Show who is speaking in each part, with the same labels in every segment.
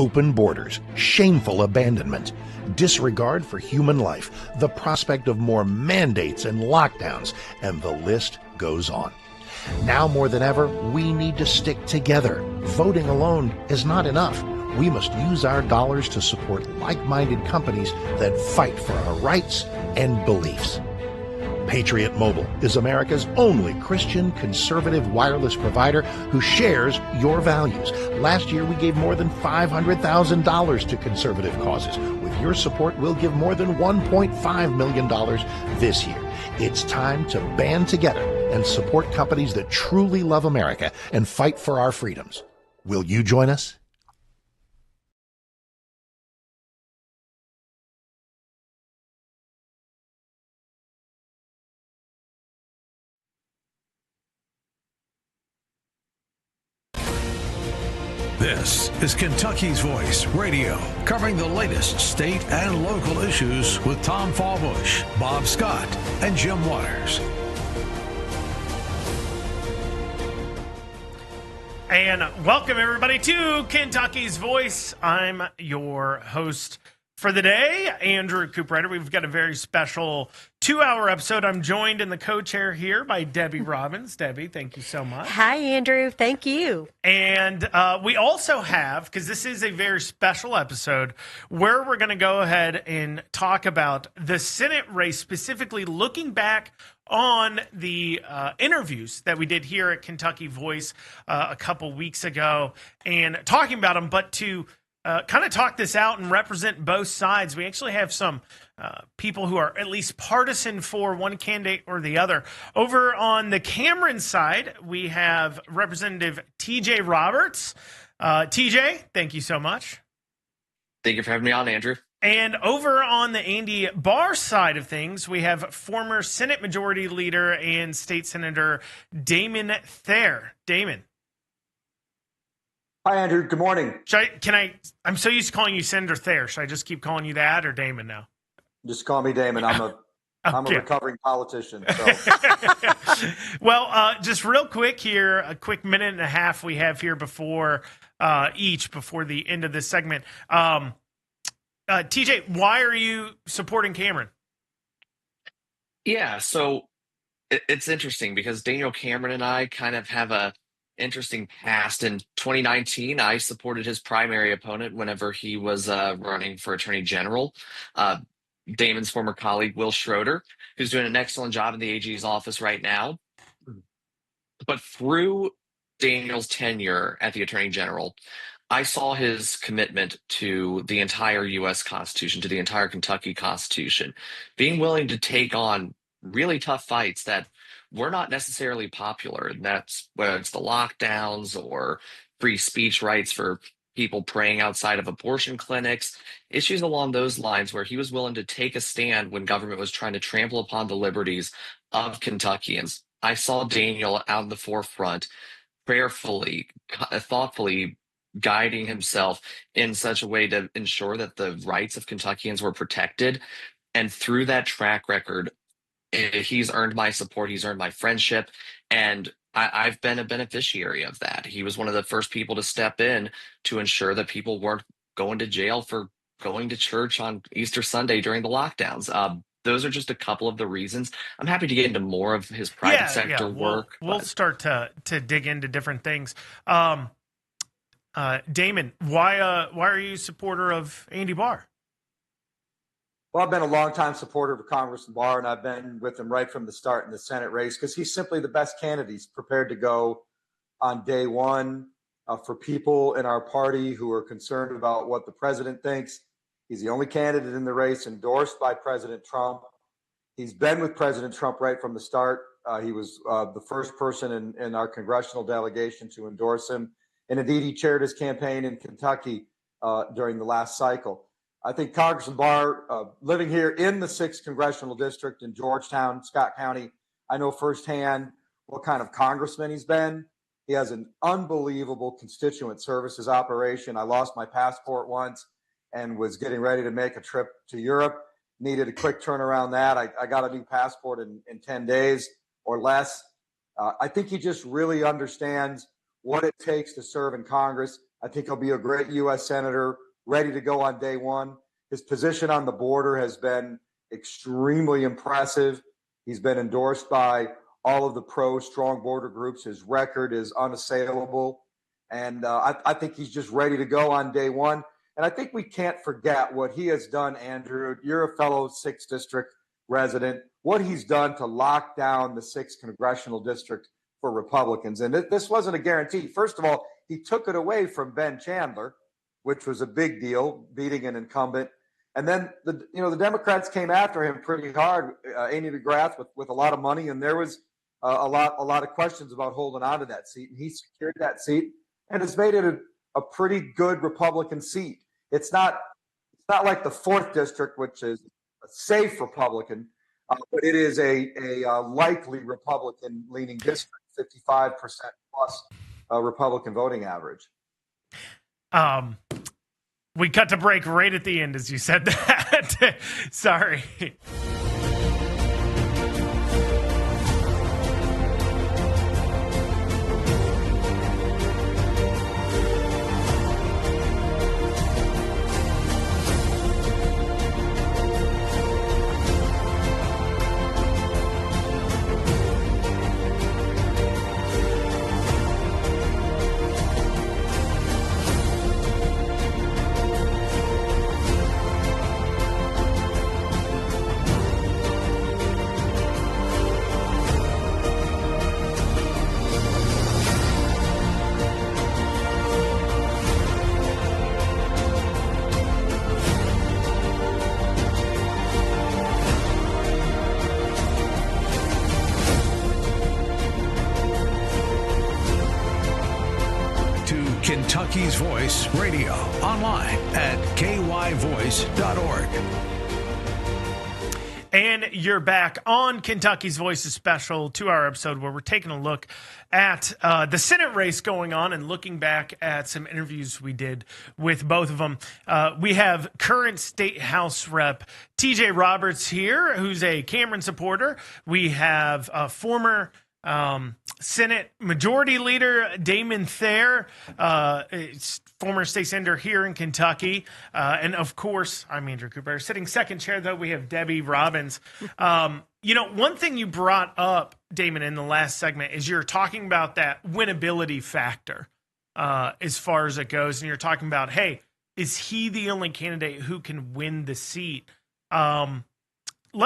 Speaker 1: open borders, shameful abandonment, disregard for human life, the prospect of more mandates and lockdowns, and the list goes on. Now more than ever, we need to stick together. Voting alone is not enough. We must use our dollars to support like-minded companies that fight for our rights and beliefs. Patriot Mobile is America's only Christian conservative wireless provider who shares your values. Last year, we gave more than $500,000 to conservative causes. With your support, we'll give more than $1.5 million this year. It's time to band together and support companies that truly love America and fight for our freedoms. Will you join us?
Speaker 2: This is Kentucky's Voice Radio, covering the latest state and local issues with Tom Fallbush, Bob Scott, and Jim Waters.
Speaker 3: And welcome, everybody, to Kentucky's Voice. I'm your host for the day, Andrew Cooprider. We've got a very special 2-hour episode. I'm joined in the co-chair here by Debbie Robbins. Debbie, thank you so much.
Speaker 4: Hi, Andrew. Thank you.
Speaker 3: And we also have, because this is a very special episode, where we're going to go ahead and talk about the Senate race, specifically looking back on the interviews that we did here at Kentucky Voice a couple weeks ago and talking about them, but to kind of talk this out and represent both sides. We actually have some people who are at least partisan for one candidate or the other. Over on the Cameron side, we have Representative TJ Roberts. TJ, thank you so much.
Speaker 5: Thank you for having me on, Andrew.
Speaker 3: And over on the Andy Barr side of things, we have former Senate Majority Leader and State Senator Damon Thayer. Damon.
Speaker 6: Hi, Andrew. Good morning.
Speaker 3: I'm so used to calling you Senator Thayer. Should I just keep calling you that or Damon now?
Speaker 6: Just call me Damon. I'm a recovering politician. So.
Speaker 3: Well, just real quick here, a quick minute and a half we have here before the end of this segment. TJ, why are you supporting Cameron?
Speaker 5: Yeah, so it's interesting because Daniel Cameron and I kind of have a interesting past. In 2019, I supported his primary opponent whenever he was running for Attorney General, Damon's former colleague, Will Schroeder, who's doing an excellent job in the AG's office right now. But through Daniel's tenure at the Attorney General, I saw his commitment to the entire U.S. Constitution, to the entire Kentucky Constitution, being willing to take on really tough fights that were not necessarily popular. And that's whether it's the lockdowns or free speech rights for people praying outside of abortion clinics, issues along those lines where he was willing to take a stand when government was trying to trample upon the liberties of Kentuckians. I saw Daniel out in the forefront, prayerfully, thoughtfully guiding himself in such a way to ensure that the rights of Kentuckians were protected. And through that track record, he's earned my support, he's earned my friendship, and I've been a beneficiary of that. He was one of the first people to step in to ensure that people weren't going to jail for going to church on Easter Sunday during the lockdowns. Those are just a couple of the reasons. I'm happy to get into more of his private sector work.
Speaker 3: We'll start to dig into different things. Damon, why are you a supporter of Andy Barr?
Speaker 6: Well, I've been a longtime supporter of Congressman Barr, and I've been with him right from the start in the Senate race because he's simply the best candidate. He's prepared to go on day one for people in our party who are concerned about what the president thinks. He's the only candidate in the race endorsed by President Trump. He's been with President Trump right from the start. He was the first person in our congressional delegation to endorse him. And indeed, he chaired his campaign in Kentucky during the last cycle. I think Congressman Barr, living here in the 6th Congressional District in Georgetown, Scott County, I know firsthand what kind of congressman he's been. He has an unbelievable constituent services operation. I lost my passport once and was getting ready to make a trip to Europe. Needed a quick turnaround that. I got a new passport in 10 days or less. I think he just really understands what it takes to serve in Congress. I think he'll be a great U.S. Senator, ready to go on day one. His position on the border has been extremely impressive. He's been endorsed by all of the pro-strong border groups. His record is unassailable. And I think he's just ready to go on day one. And I think we can't forget what he has done, Andrew. You're a fellow 6th District resident. What he's done to lock down the 6th Congressional District for Republicans. And this wasn't a guarantee. First of all, he took it away from Ben Chandler, which was a big deal, beating an incumbent. And then the Democrats came after him pretty hard, Amy McGrath, with a lot of money, and there was a lot of questions about holding on to that seat. And he secured that seat and has made it a pretty good Republican seat. It's not like the 4th District, which is a safe Republican, but it is a likely Republican-leaning district, 55% plus Republican voting average.
Speaker 3: We cut to break right at the end as you said that. Sorry.
Speaker 2: Kentucky's Voice Radio, online at kyvoice.org.
Speaker 3: And you're back on Kentucky's Voices special 2-hour episode where we're taking a look at the Senate race going on and looking back at some interviews we did with both of them. We have current State House Rep TJ Roberts here, who's a Cameron supporter. We have former Senate Majority Leader Damon Thayer, former state senator here in Kentucky. And of course, I'm Andrew Cooper. Sitting second chair, though, we have Debbie Robbins. One thing you brought up, Damon, in the last segment is you're talking about that winnability factor as far as it goes. And you're talking about, hey, is he the only candidate who can win the seat? Let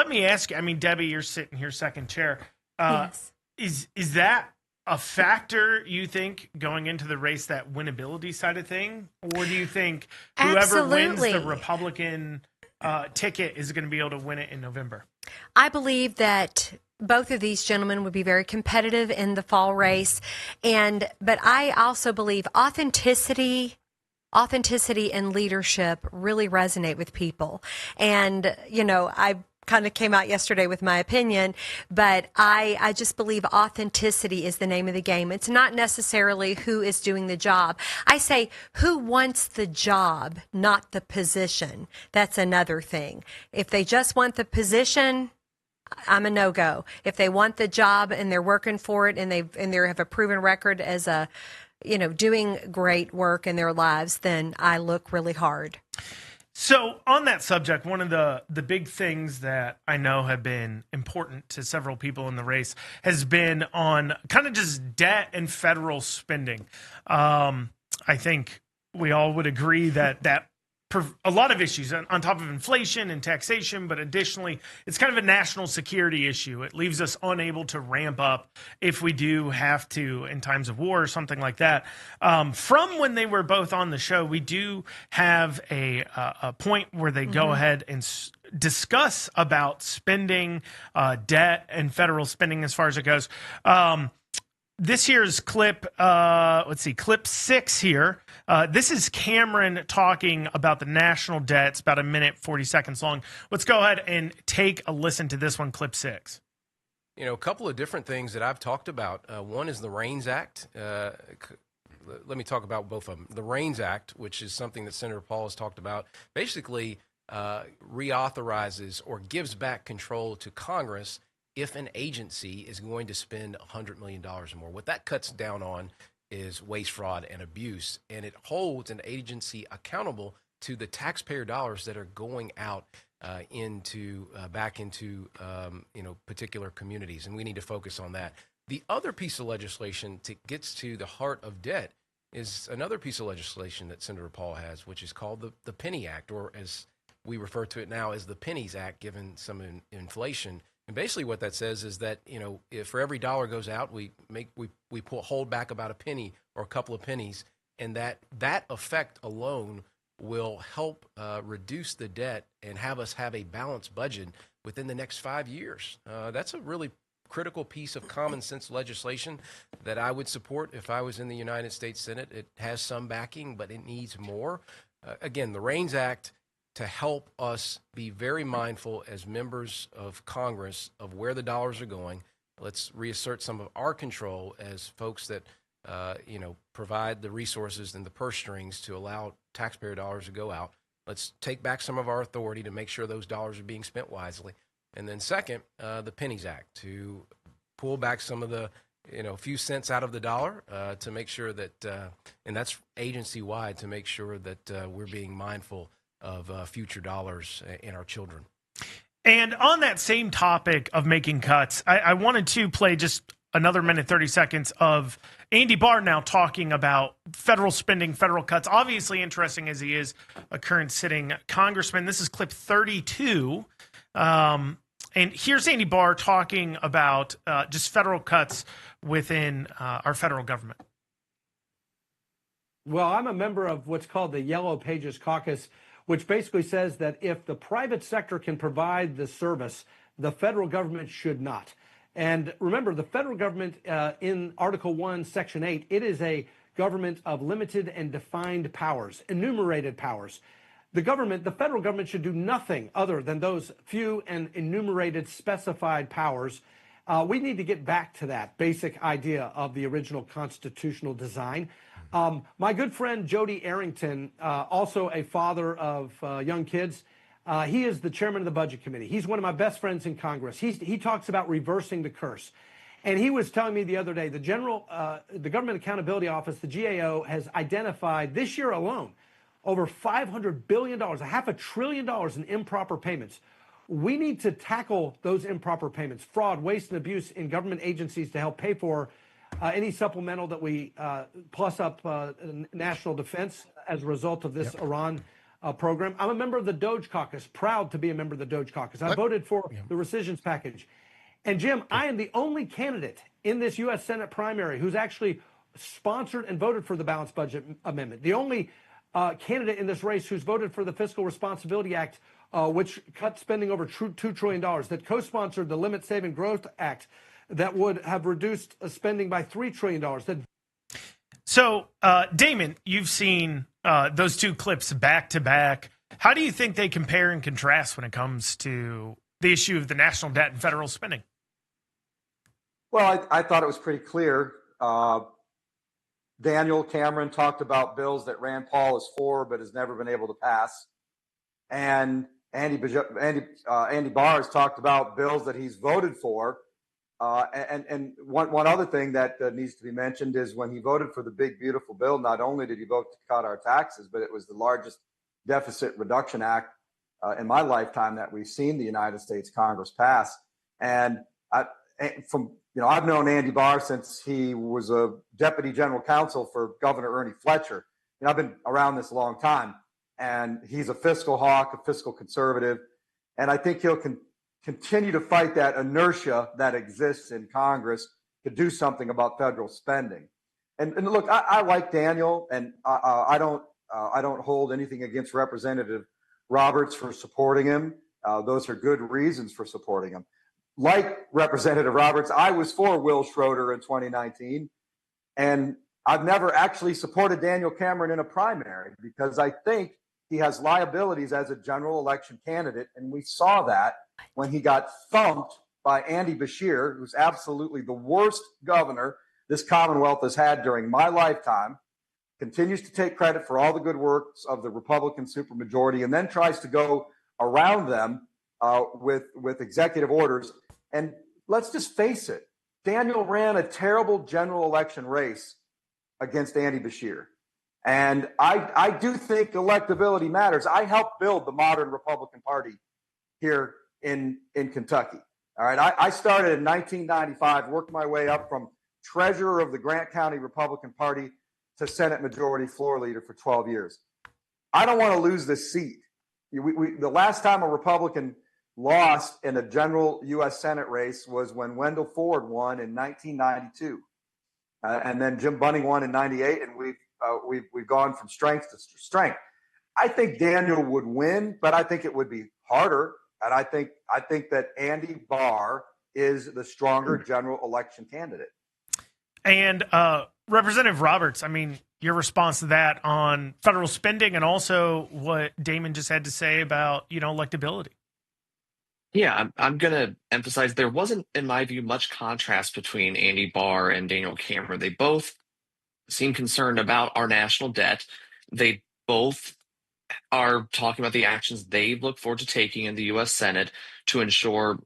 Speaker 3: me ask you, Debbie, you're sitting here second chair.
Speaker 4: Yes.
Speaker 3: Is that a factor, you think, going into the race, that winnability side of thing? Or do you think whoever wins the Republican ticket is going to be able to win it in November?
Speaker 4: I believe that both of these gentlemen would be very competitive in the fall race. But I also believe authenticity and leadership really resonate with people. And, I kind of came out yesterday with my opinion, but I just believe authenticity is the name of the game. It's not necessarily who is doing the job. I say who wants the job, not the position. That's another thing. If they just want the position, I'm a no-go. If they want the job and they're working for it and they have a proven record as doing great work in their lives, then I look really hard.
Speaker 3: So on that subject, one of the big things that I know have been important to several people in the race has been on kind of just debt and federal spending. I think we all would agree that a lot of issues on top of inflation and taxation, but additionally, it's kind of a national security issue. It leaves us unable to ramp up if we do have to in times of war or something like that. From when they were both on the show, we do have a point where they go ahead and discuss about spending, debt, and federal spending as far as it goes. This here's clip, clip 6 here. This is Cameron talking about the national debt. It's about 1 minute, 40 seconds long. Let's go ahead and take a listen to this one, clip 6.
Speaker 7: A couple of different things that I've talked about. One is the REINS Act. Let me talk about both of them. The REINS Act, which is something that Senator Paul has talked about, basically reauthorizes or gives back control to Congress if an agency is going to spend $100 million or more. What that cuts down on is waste, fraud, and abuse, and it holds an agency accountable to the taxpayer dollars that are going out back into particular communities, and we need to focus on that. The other piece of legislation that gets to the heart of debt is another piece of legislation that Senator Paul has, which is called the Penny Act, or as we refer to it now as the Pennies Act, given some inflation. And basically what that says is that, if for every dollar goes out, we hold back about a penny or a couple of pennies, and that effect alone will help reduce the debt and have us have a balanced budget within the next 5 years. That's a really critical piece of common sense legislation that I would support if I was in the United States Senate. It has some backing, but it needs more. Again, the REINS Act, to help us be very mindful as members of Congress of where the dollars are going. Let's reassert some of our control as folks that provide the resources and the purse strings to allow taxpayer dollars to go out. Let's take back some of our authority to make sure those dollars are being spent wisely. And then second, the Pennies Act, to pull back some of the few cents out of the dollar to make sure that, and that's agency-wide, to make sure that we're being mindful of future dollars in our children.
Speaker 3: And on that same topic of making cuts, I wanted to play just another minute, 30 seconds of Andy Barr now talking about federal spending, federal cuts. Obviously interesting as he is a current sitting congressman. This is clip 32. And here's Andy Barr talking about just federal cuts within our federal government.
Speaker 8: Well, I'm a member of what's called the Yellow Pages Caucus, which basically says that if the private sector can provide the service, the federal government should not. And remember, the federal government in Article 1, Section 8, it is a government of limited and defined powers, enumerated powers. The federal government should do nothing other than those few and enumerated specified powers. We need to get back to that basic idea of the original constitutional design. My good friend Jody Arrington, also a father of young kids, he is the chairman of the Budget Committee. He's one of my best friends in Congress. He talks about reversing the curse. And he was telling me the other day, the Government Accountability Office, the GAO, has identified this year alone over $500 billion, $500 billion in improper payments. We need to tackle those improper payments, fraud, waste, and abuse in government agencies to help pay for any supplemental that we plus up national defense as a result of this Iran program. I'm a member of the Doge Caucus, proud to be a member of the Doge Caucus. I voted for the rescissions package. And Jim, I am the only candidate in this U.S. Senate primary who's actually sponsored and voted for the balanced budget amendment. The only candidate in this race who's voted for the Fiscal Responsibility Act, which cut spending over $2 trillion, that co-sponsored the Limit Save and Growth Act, that would have reduced spending by $3 trillion.
Speaker 3: So, Damon, you've seen those two clips back to back. How do you think they compare and contrast when it comes to the issue of the national debt and federal spending?
Speaker 6: Well, I thought it was pretty clear. Daniel Cameron talked about bills that Rand Paul is for but has never been able to pass. And Andy Barr has talked about bills that he's voted for. And one other thing that needs to be mentioned is when he voted for the big, beautiful bill, not only did he vote to cut our taxes, but it was the largest deficit reduction act in my lifetime that we've seen the United States Congress pass. And I've known Andy Barr since he was a deputy general counsel for Governor Ernie Fletcher. I've been around this a long time, and he's a fiscal hawk, a fiscal conservative. And I think he'll continue to fight that inertia that exists in Congress to do something about federal spending. And look, I like Daniel, and I don't hold anything against Representative Roberts for supporting him. Those are good reasons for supporting him. Like Representative Roberts, I was for Will Schroeder in 2019, and I've never actually supported Daniel Cameron in a primary because I think he has liabilities as a general election candidate, and we saw that when he got thumped by Andy Beshear, who's absolutely the worst governor this Commonwealth has had during my lifetime, continues to take credit for all the good works of the Republican supermajority, and then tries to go around them with executive orders. And let's just face it, Daniel ran a terrible general election race against Andy Beshear. And I do think electability matters. I helped build the modern Republican Party here in Kentucky. All right. I started in 1995, worked my way up from treasurer of the Grant County Republican Party to Senate Majority Floor Leader for 12 years. I don't want to lose this seat. The last time a Republican lost in a general U.S. Senate race was when Wendell Ford won in 1992. And then Jim Bunning won in 98, and we've gone from strength to strength. I think Daniel would win, but I think it would be harder. And I think that Andy Barr is the stronger general election candidate.
Speaker 3: And Representative Roberts, I mean, your response to that on federal spending and also what Damon just had to say about, electability.
Speaker 5: Yeah, I'm going to emphasize there wasn't, in my view, much contrast between Andy Barr and Daniel Cameron. They both seem concerned about our national debt. They both are talking about the actions they look forward to taking in the U.S. Senate to ensure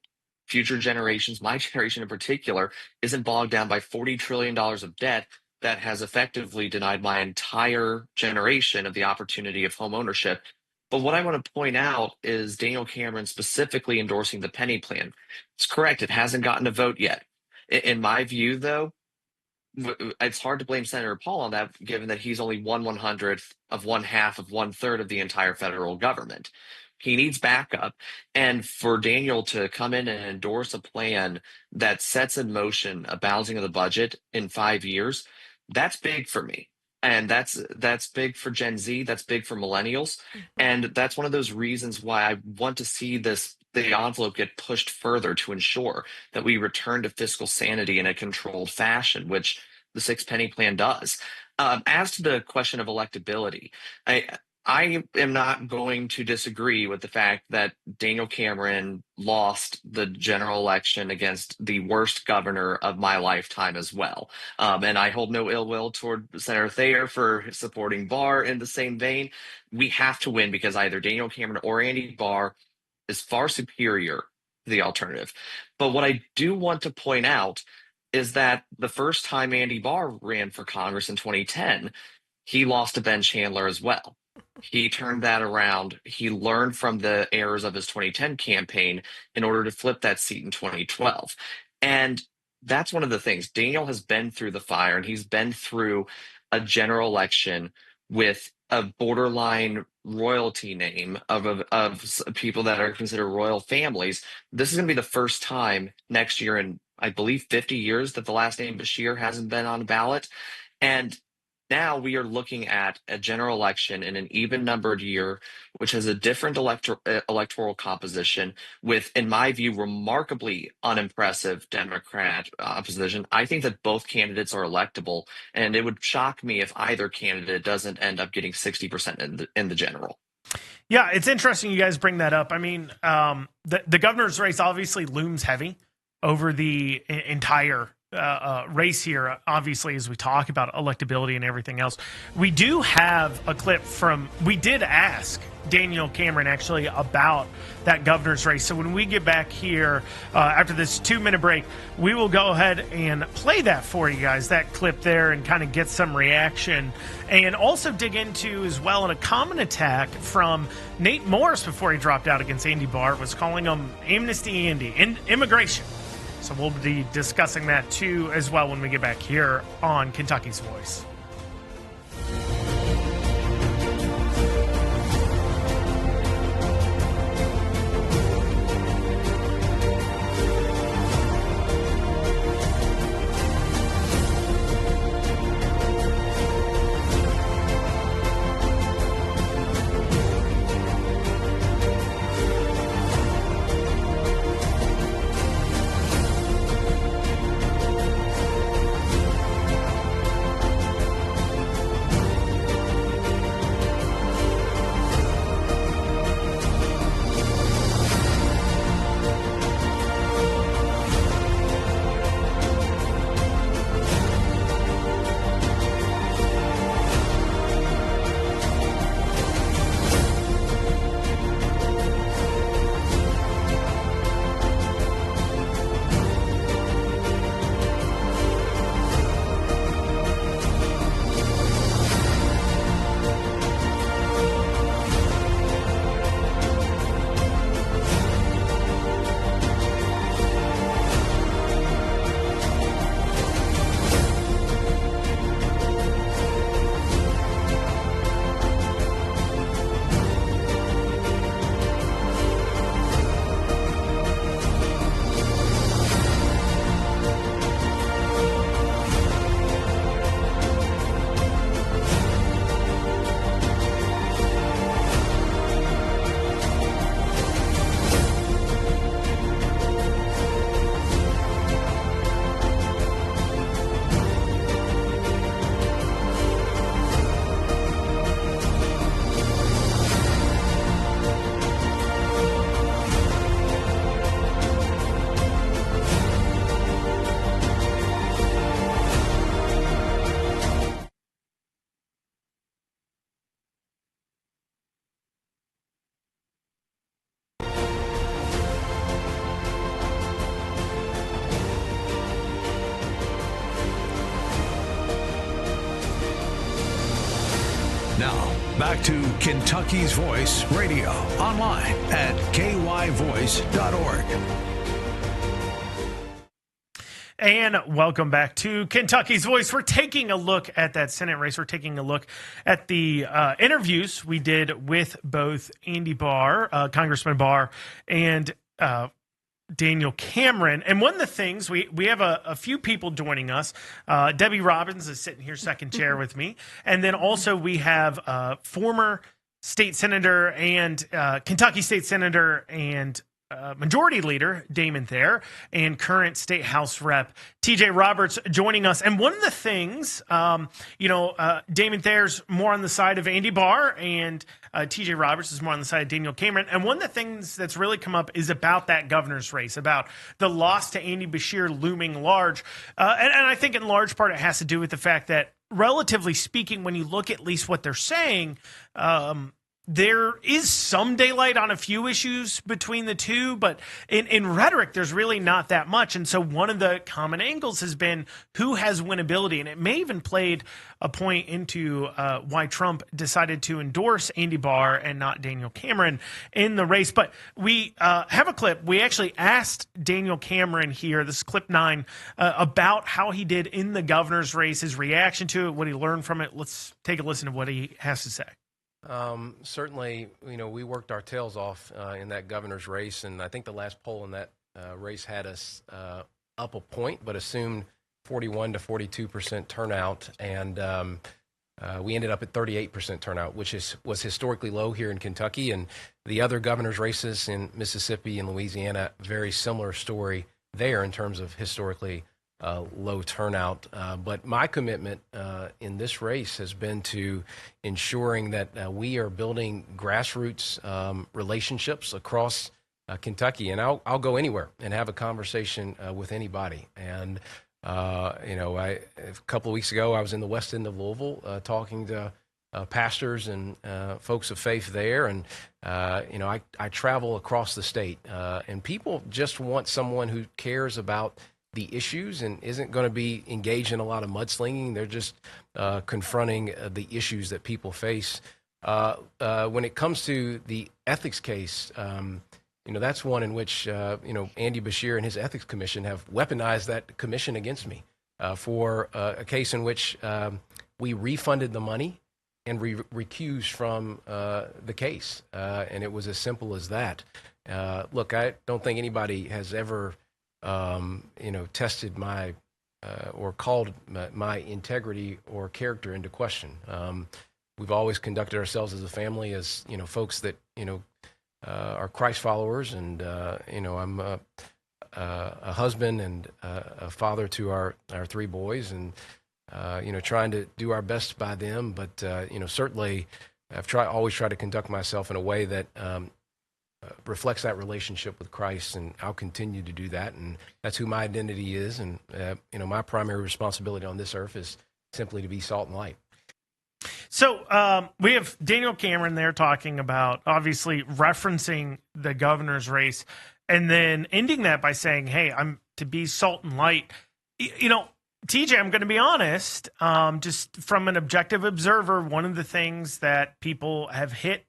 Speaker 5: future generations, my generation in particular, isn't bogged down by $40 trillion of debt that has effectively denied my entire generation of the opportunity of home ownership. But what I want to point out is Daniel Cameron specifically endorsing the penny plan. It's correct. It hasn't gotten a vote yet. In my view, though, it's hard to blame Senator Paul on that, given that he's only 1/100th of 1/2 of 1/3 of the entire federal government. He needs backup. And for Daniel to come in and endorse a plan that sets in motion a balancing of the budget in 5 years, that's big for me. And that's big for Gen Z. That's big for millennials. And that's one of those reasons why I want to see the envelope get pushed further to ensure that we return to fiscal sanity in a controlled fashion, which the six-penny plan does. As to the question of electability, I am not going to disagree with the fact that Daniel Cameron lost the general election against the worst governor of my lifetime as well. And I hold no ill will toward Senator Thayer for supporting Barr in the same vein. We have to win because either Daniel Cameron or Andy Barr is far superior to the alternative. But what I do want to point out is that the first time Andy Barr ran for Congress in 2010, he lost to Ben Chandler as well. He turned that around. He learned from the errors of his 2010 campaign in order to flip that seat in 2012. And that's one of the things. Daniel has been through the fire, and he's been through a general election with a borderline royalty name of people that are considered royal families. This is going to be the first time next year in, I believe, 50 years that the last name Beshear hasn't been on the ballot. And now we are looking at a general election in an even-numbered year, which has a different electoral composition with, in my view, remarkably unimpressive Democrat opposition. I think that both candidates are electable, and it would shock me if either candidate doesn't end up getting 60% in the general.
Speaker 3: Yeah, it's interesting you guys bring that up. I mean, the governor's race obviously looms heavy over the entire race here, obviously, as we talk about electability and everything else. We do have a clip we did ask Daniel Cameron actually about that governor's race. So when we get back here after this 2-minute break, we will go ahead and play that for you guys, that clip there, and kind of get some reaction. And also dig into as well in a common attack from Nate Morris before he dropped out against Andy Barr, was calling him Amnesty Andy, immigration. So we'll be discussing that too as well when we get back here on Kentucky's Voice.
Speaker 2: Now, back to Kentucky's Voice Radio, online at kyvoice.org.
Speaker 3: And welcome back to Kentucky's Voice. We're taking a look at that Senate race. We're taking a look at the interviews we did with both Andy Barr, Congressman Barr, and Daniel Cameron. And one of the things, we have a few people joining us. Debbie Robbins is sitting here second chair with me. And then also we have former state senator and Kentucky state senator and Majority Leader Damon Thayer and current State House Rep TJ Roberts joining us. And one of the things, Damon Thayer's more on the side of Andy Barr and TJ Roberts is more on the side of Daniel Cameron. And one of the things that's really come up is about that governor's race, about the loss to Andy Beshear looming large. And I think in large part it has to do with the fact that, relatively speaking, when you look at least what they're saying, there is some daylight on a few issues between the two, but in rhetoric, there's really not that much. And so one of the common angles has been who has winnability. And it may even played a point into why Trump decided to endorse Andy Barr and not Daniel Cameron in the race. But we have a clip. We actually asked Daniel Cameron here, this is clip 9, about how he did in the governor's race, his reaction to it, what he learned from it. Let's take a listen to what he has to say.
Speaker 7: Certainly, we worked our tails off in that governor's race, and I think the last poll in that race had us up a point, but assumed 41 to 42% turnout, and we ended up at 38% turnout, which was historically low here in Kentucky. And the other governor's races in Mississippi and Louisiana, very similar story there in terms of historically low turnout. But my commitment in this race has been to ensuring that we are building grassroots relationships across Kentucky. And I'll go anywhere and have a conversation with anybody. And, a couple of weeks ago, I was in the west end of Louisville talking to pastors and folks of faith there. And, I travel across the state. And people just want someone who cares about the issues and isn't going to be engaged in a lot of mudslinging. They're just confronting the issues that people face. When it comes to the ethics case, that's one in which, Andy Beshear and his ethics commission have weaponized that commission against me for a case in which we refunded the money and recused from the case. And it was as simple as that. Look, I don't think anybody has ever tested my or called my integrity or character into question. We've always conducted ourselves as a family, as folks that are Christ followers, and I'm a husband and a father to our 3 boys, and trying to do our best by them. But certainly, I've always tried to conduct myself in a way that reflects that relationship with Christ, and I'll continue to do that. And that's who my identity is. And, my primary responsibility on this earth is simply to be salt and light.
Speaker 3: So we have Daniel Cameron there talking about, obviously referencing the governor's race, and then ending that by saying, hey, I'm to be salt and light. TJ, I'm going to be honest, just from an objective observer, one of the things that people have hit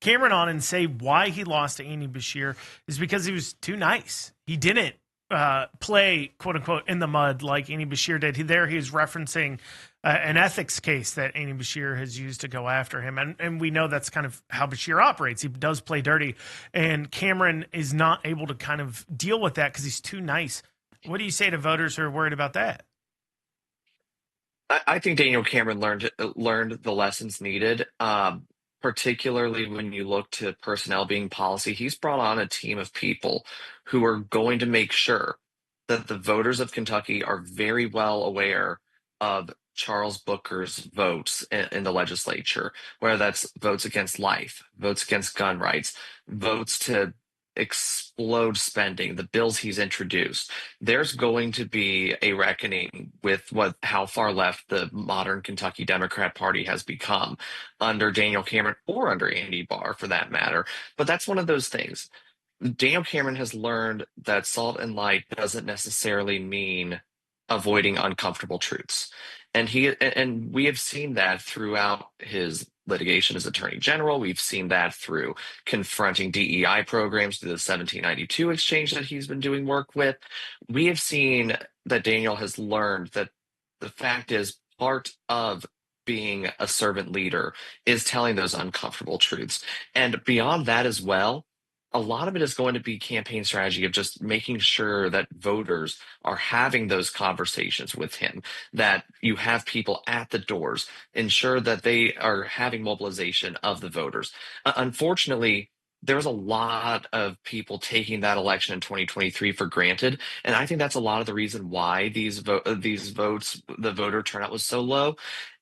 Speaker 3: Cameron on and say why he lost to Andy Beshear is because he was too nice. He didn't play, quote unquote, in the mud like Andy Beshear did. He was referencing an ethics case that Andy Beshear has used to go after him. And we know that's kind of how Beshear operates. He does play dirty. And Cameron is not able to kind of deal with that because he's too nice. What do you say to voters who are worried about that?
Speaker 5: I think Daniel Cameron learned the lessons needed. Particularly when you look to personnel being policy, he's brought on a team of people who are going to make sure that the voters of Kentucky are very well aware of Charles Booker's votes in the legislature, whether that's votes against life, votes against gun rights, votes to explode spending, the bills he's introduced. There's going to be a reckoning with how far left the modern Kentucky Democrat Party has become under Daniel Cameron, or under Andy Barr for that matter. But that's one of those things. Daniel Cameron has learned that salt and light doesn't necessarily mean avoiding uncomfortable truths. And we have seen that throughout his litigation as Attorney General. We've seen that through confronting DEI programs through the 1792 exchange that he's been doing work with. We have seen that Daniel has learned that the fact is part of being a servant leader is telling those uncomfortable truths. And beyond that as well, a lot of it is going to be campaign strategy of just making sure that voters are having those conversations with him, that you have people at the doors, ensure that they are having mobilization of the voters. Unfortunately, there's a lot of people taking that election in 2023 for granted. And I think that's a lot of the reason why these votes, the voter turnout was so low.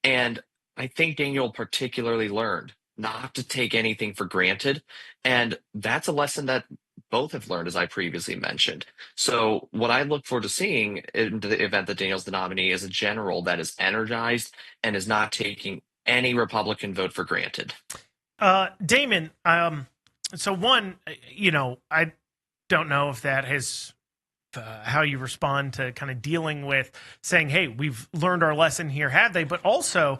Speaker 5: And I think Daniel particularly learned not to take anything for granted. And that's a lesson that both have learned, as I previously mentioned. So what I look forward to seeing in the event that Daniel's the nominee is a general that is energized and is not taking any Republican vote for granted.
Speaker 3: Damon, so one, I don't know if that has how you respond to kind of dealing with saying, hey, we've learned our lesson here, have they? But also,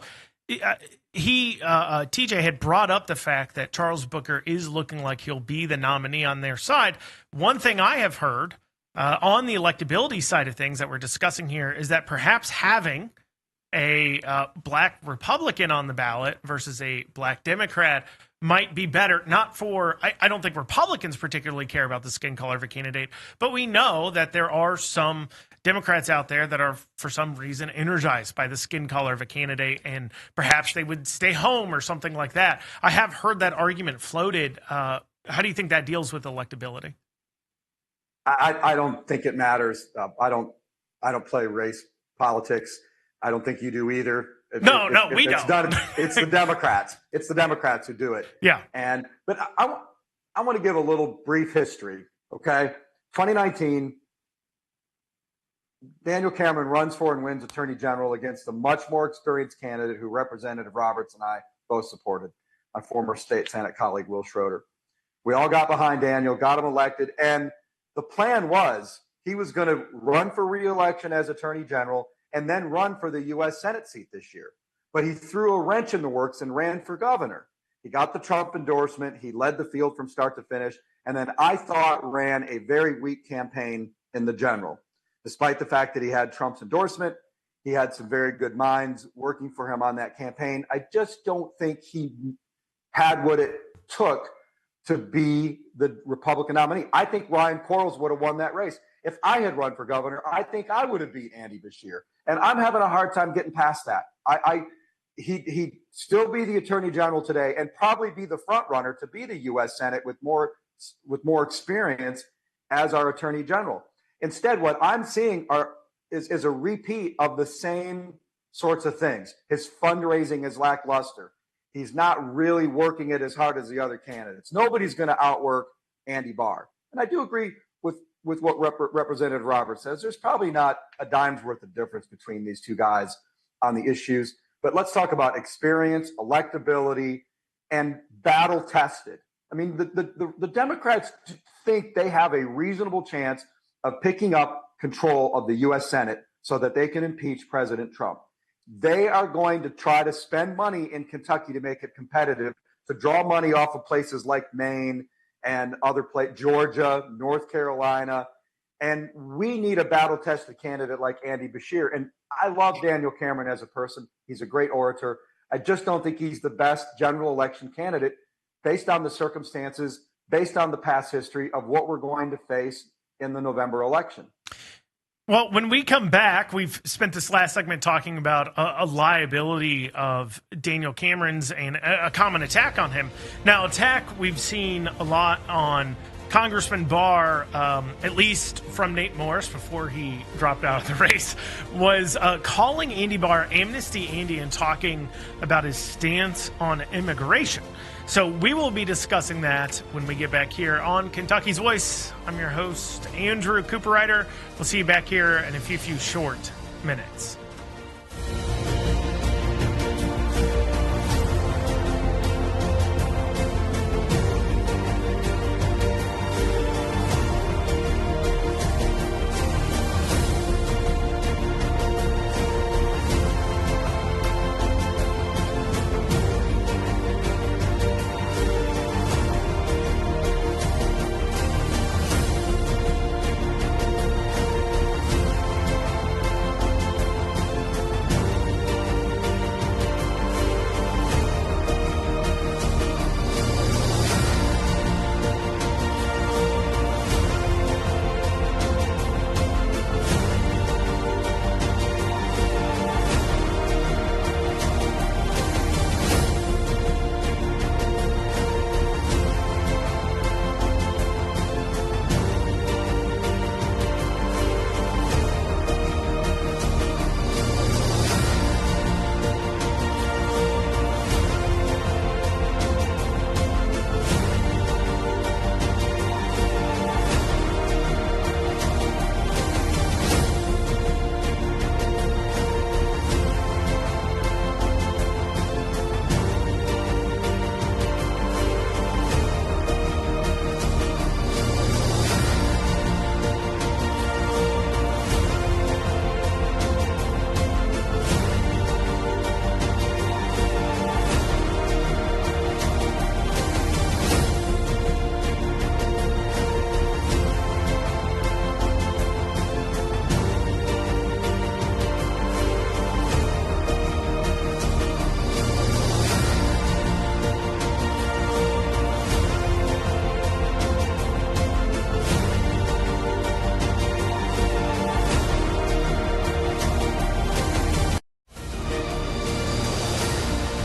Speaker 3: TJ had brought up the fact that Charles Booker is looking like he'll be the nominee on their side. One thing I have heard on the electability side of things that we're discussing here is that perhaps having a black Republican on the ballot versus a black Democrat might be better. Not for, I don't think Republicans particularly care about the skin color of a candidate, but we know that there are some Democrats out there that are, for some reason, energized by the skin color of a candidate, and perhaps they would stay home or something like that. I have heard that argument floated. How do you think that deals with electability?
Speaker 6: I don't think it matters. I don't play race politics. I don't think you do either.
Speaker 3: We don't.
Speaker 6: It's the Democrats. It's the Democrats who do it.
Speaker 3: Yeah.
Speaker 6: But I want to give a little brief history. Okay. 2019, Daniel Cameron runs for and wins Attorney General against a much more experienced candidate who Representative Roberts and I both supported, my former state Senate colleague, Will Schroeder. We all got behind Daniel, got him elected, and the plan was he was going to run for re-election as Attorney General and then run for the U.S. Senate seat this year. But he threw a wrench in the works and ran for governor. He got the Trump endorsement. He led the field from start to finish, and then I thought ran a very weak campaign in the general. Despite the fact that he had Trump's endorsement, he had some very good minds working for him on that campaign. I just don't think he had what it took to be the Republican nominee. I think Ryan Quarles would have won that race. If I had run for governor, I think I would have beat Andy Beshear. And I'm having a hard time getting past that. He'd still be the Attorney General today and probably be the front runner to be the U.S. Senate with more experience as our Attorney General. Instead, what I'm seeing is a repeat of the same sorts of things. His fundraising is lackluster. He's not really working it as hard as the other candidates. Nobody's going to outwork Andy Barr. And I do agree with what Representative Roberts says. There's probably not a dime's worth of difference between these two guys on the issues. But let's talk about experience, electability, and battle tested. I mean, the Democrats think they have a reasonable chance of picking up control of the U.S. Senate so that they can impeach President Trump. They are going to try to spend money in Kentucky to make it competitive, to draw money off of places like Maine and other places, Georgia, North Carolina. And we need a battle-tested candidate like Andy Beshear. And I love Daniel Cameron as a person. He's a great orator. I just don't think he's the best general election candidate based on the circumstances, based on the past history of what we're going to face in the November election.
Speaker 3: Well, when we come back, we've spent this last segment talking about a liability of Daniel Cameron's and a common attack on him. Now, attack we've seen a lot on Congressman Barr, at least from Nate Morris before he dropped out of the race, was calling Andy Barr Amnesty Andy and talking about his stance on immigration. So we will be discussing that when we get back here on Kentucky's Voice. I'm your host, Andrew Cooperrider. We'll see you back here in a few short minutes.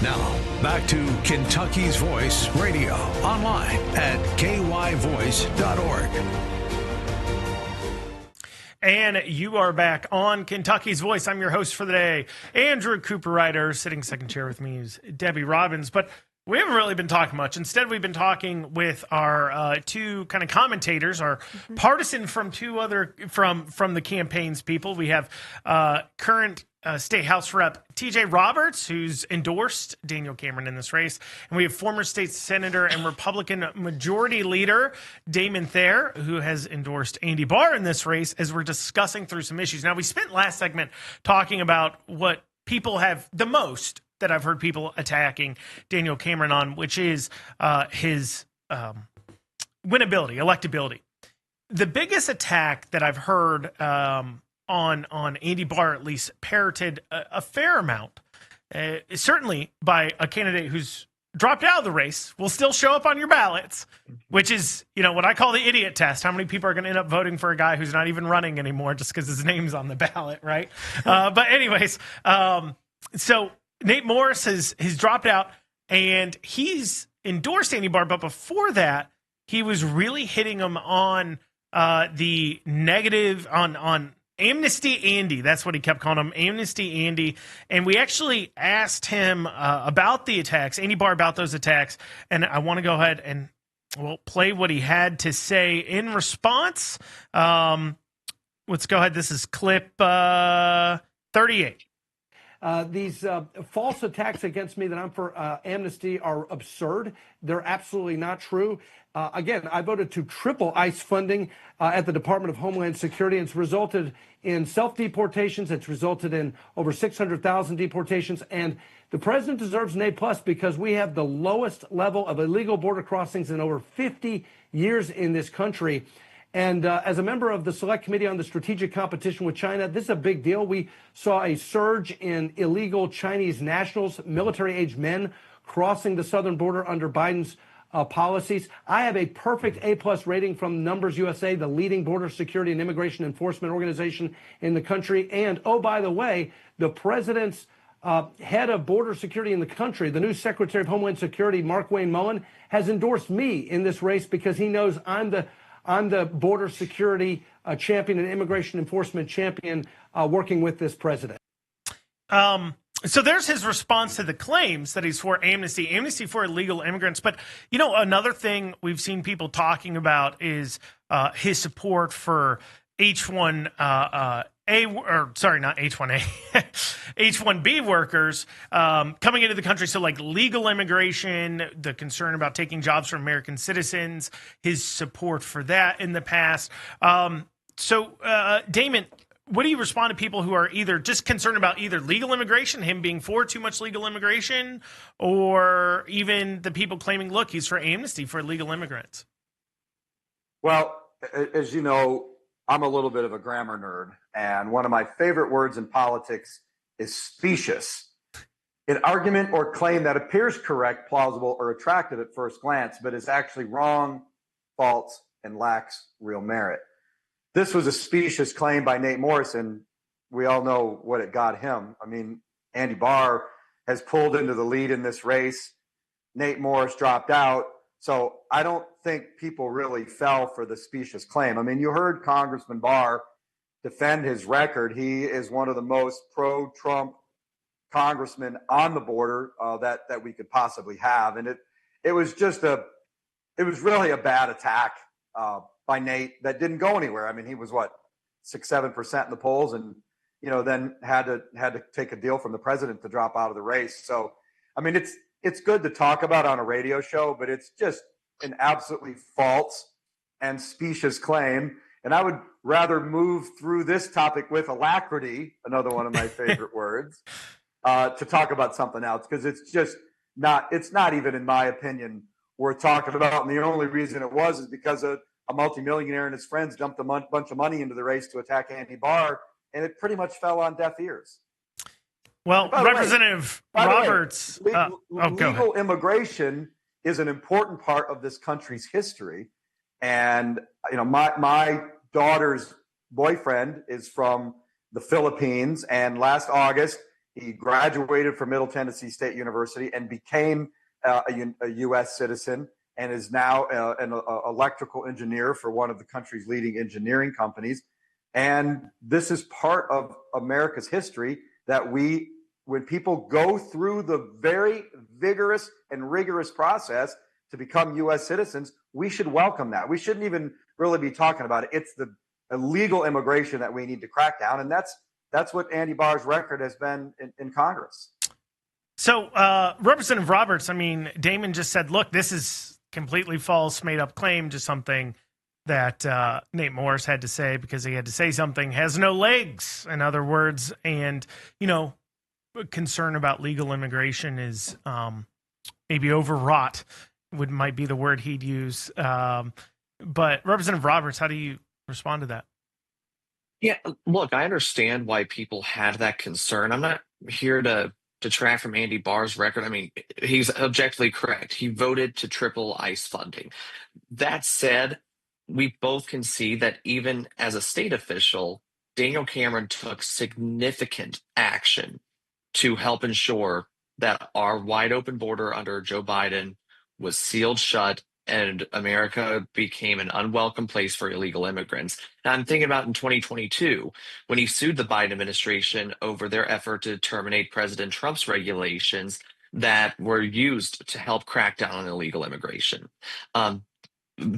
Speaker 2: Now, back to Kentucky's Voice Radio, online at kyvoice.org.
Speaker 3: And you are back on Kentucky's Voice. I'm your host for the day, Andrew Cooper Ryder. Sitting second chair with me is Debbie Robbins. But we haven't really been talking much. Instead, we've been talking with our two kind of commentators, our partisan from two other from the campaigns people. We have current State House Rep TJ Roberts, who's endorsed Daniel Cameron in this race. And we have former state senator and Republican Majority Leader Damon Thayer, who has endorsed Andy Barr in this race, as we're discussing through some issues. Now, we spent last segment talking about what people have the most that I've heard people attacking Daniel Cameron on, which is his winnability, electability. The biggest attack that I've heard on Andy Barr, at least parroted a fair amount, certainly by a candidate who's dropped out of the race, will still show up on your ballots, which is, what I call the idiot test. How many people are going to end up voting for a guy who's not even running anymore just because his name's on the ballot, right? But anyways, so Nate Morris has dropped out, and he's endorsed Andy Barr. But before that, he was really hitting him on the negative, on Amnesty Andy. That's what he kept calling him, Amnesty Andy. And we actually asked him about the attacks, Andy Barr, about those attacks. And I want to go ahead and play what he had to say in response. Let's go ahead. This is clip 38.
Speaker 8: These false attacks against me that I'm for amnesty are absurd. They're absolutely not true. Again, I voted to triple ICE funding at the Department of Homeland Security. It's resulted in self-deportations. It's resulted in over 600,000 deportations. And the president deserves an A+ because we have the lowest level of illegal border crossings in over 50 years in this country. And as a member of the Select Committee on the Strategic Competition with China, this is a big deal. We saw a surge in illegal Chinese nationals, military-age men, crossing the southern border under Biden's policies. I have a perfect A+ rating from Numbers USA, the leading border security and immigration enforcement organization in the country. And, oh, by the way, the president's head of border security in the country, the new Secretary of Homeland Security, Markwayne Mullin, has endorsed me in this race because he knows I'm the border security champion and immigration enforcement champion working with this president.
Speaker 3: So there's his response to the claims that he's for amnesty for illegal immigrants. But, another thing we've seen people talking about is his support for H1B workers coming into the country. So like legal immigration, the concern about taking jobs from American citizens, his support for that in the past. Damon, what do you respond to people who are either just concerned about either legal immigration, him being for too much legal immigration, or even the people claiming, look, he's for amnesty for illegal immigrants?
Speaker 6: Well, as you know, I'm a little bit of a grammar nerd, and one of my favorite words in politics is specious. An argument or claim that appears correct, plausible, or attractive at first glance, but is actually wrong, false, and lacks real merit. This was a specious claim by Nate Morris, and we all know what it got him. I mean, Andy Barr has pulled into the lead in this race. Nate Morris dropped out. So I don't think people really fell for the specious claim. I mean, you heard Congressman Barr defend his record. He is one of the most pro-Trump congressmen on the border that we could possibly have. And it was really a bad attack by Nate that didn't go anywhere. I mean, he was 6-7% in the polls, and then had to take a deal from the president to drop out of the race. So, I mean, it's good to talk about on a radio show, but it's just an absolutely false and specious claim. And I would rather move through this topic with alacrity, another one of my favorite words, to talk about something else, because it's not even, in my opinion, worth talking about. And the only reason it was is because a multimillionaire and his friends dumped a bunch of money into the race to attack Andy Barr, and it pretty much fell on deaf ears.
Speaker 3: Well, Representative Roberts,
Speaker 6: legal immigration is an important part of this country's history. And, my daughter's boyfriend is from the Philippines. And last August, He graduated from Middle Tennessee State University and became a U.S. citizen, and is now an electrical engineer for one of the country's leading engineering companies. And this is part of America's history, that when people go through the very vigorous and rigorous process to become U.S. citizens, we should welcome that. We shouldn't even really be talking about it. It's the illegal immigration that we need to crack down. And that's what Andy Barr's record has been in Congress.
Speaker 3: So, Representative Roberts, I mean, Damon just said, look, this is completely false, made up claim, just something that Nate Morris had to say because he had to say something, has no legs, in other words. And, you know, concern about legal immigration is maybe overwrought, might be the word he'd use. But Representative Roberts, how do you respond to that?
Speaker 5: Yeah, look, I understand why people had that concern. I'm not here to detract from Andy Barr's record. I mean, he's objectively correct. He voted to triple ICE funding. That said, we both can see that even as a state official, Daniel Cameron took significant action to help ensure that our wide open border under Joe Biden was sealed shut and America became an unwelcome place for illegal immigrants. Now, I'm thinking about in 2022, when he sued the Biden administration over their effort to terminate President Trump's regulations that were used to help crack down on illegal immigration.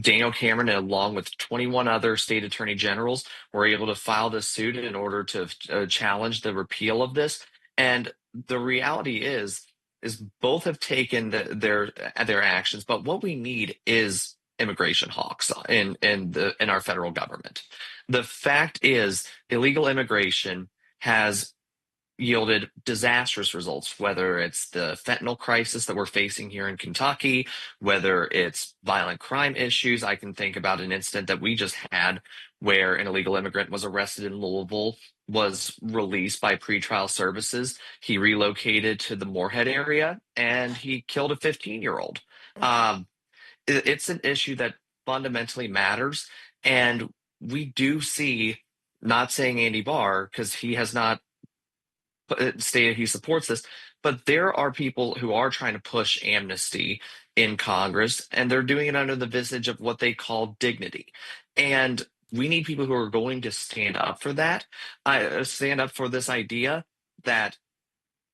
Speaker 5: Daniel Cameron, along with 21 other state attorney generals, were able to file this suit in order to challenge the repeal of this. And the reality is both have taken their actions, but what we need is immigration hawks in our federal government. The fact is, illegal immigration has yielded disastrous results, whether it's the fentanyl crisis that we're facing here in Kentucky, whether it's violent crime issues. I can think about an incident that we just had where an illegal immigrant was arrested in Louisville, was released by pretrial services. He relocated to the Moorhead area and he killed a 15-year-old. It's an issue that fundamentally matters. And we do see, not saying Andy Barr, because he has not stated he supports this, but there are people who are trying to push amnesty in Congress, and they're doing it under the visage of what they call dignity. And we need people who are going to stand up for that, stand up for this idea that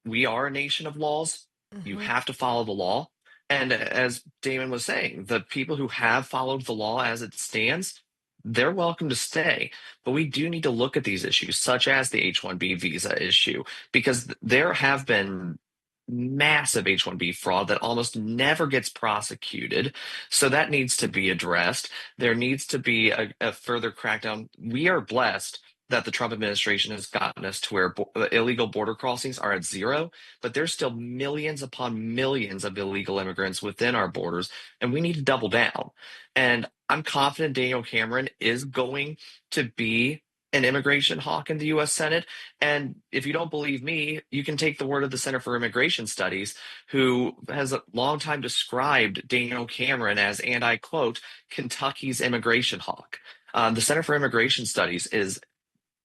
Speaker 5: we are a nation of laws. Mm-hmm. You have to follow the law. And as Damon was saying, the people who have followed the law as it stands, they're welcome to stay. But we do need to look at these issues, such as the H-1B visa issue, because there have been massive H-1B fraud that almost never gets prosecuted. So that needs to be addressed. There needs to be a further crackdown. We are blessed that the Trump administration has gotten us to where illegal border crossings are at zero, but there's still millions upon millions of illegal immigrants within our borders, and we need to double down. And I'm confident Daniel Cameron is going to be an immigration hawk in the U.S. Senate. And if you don't believe me, you can take the word of the Center for Immigration Studies, who has a long time described Daniel Cameron as, and I quote, Kentucky's immigration hawk. The Center for Immigration Studies is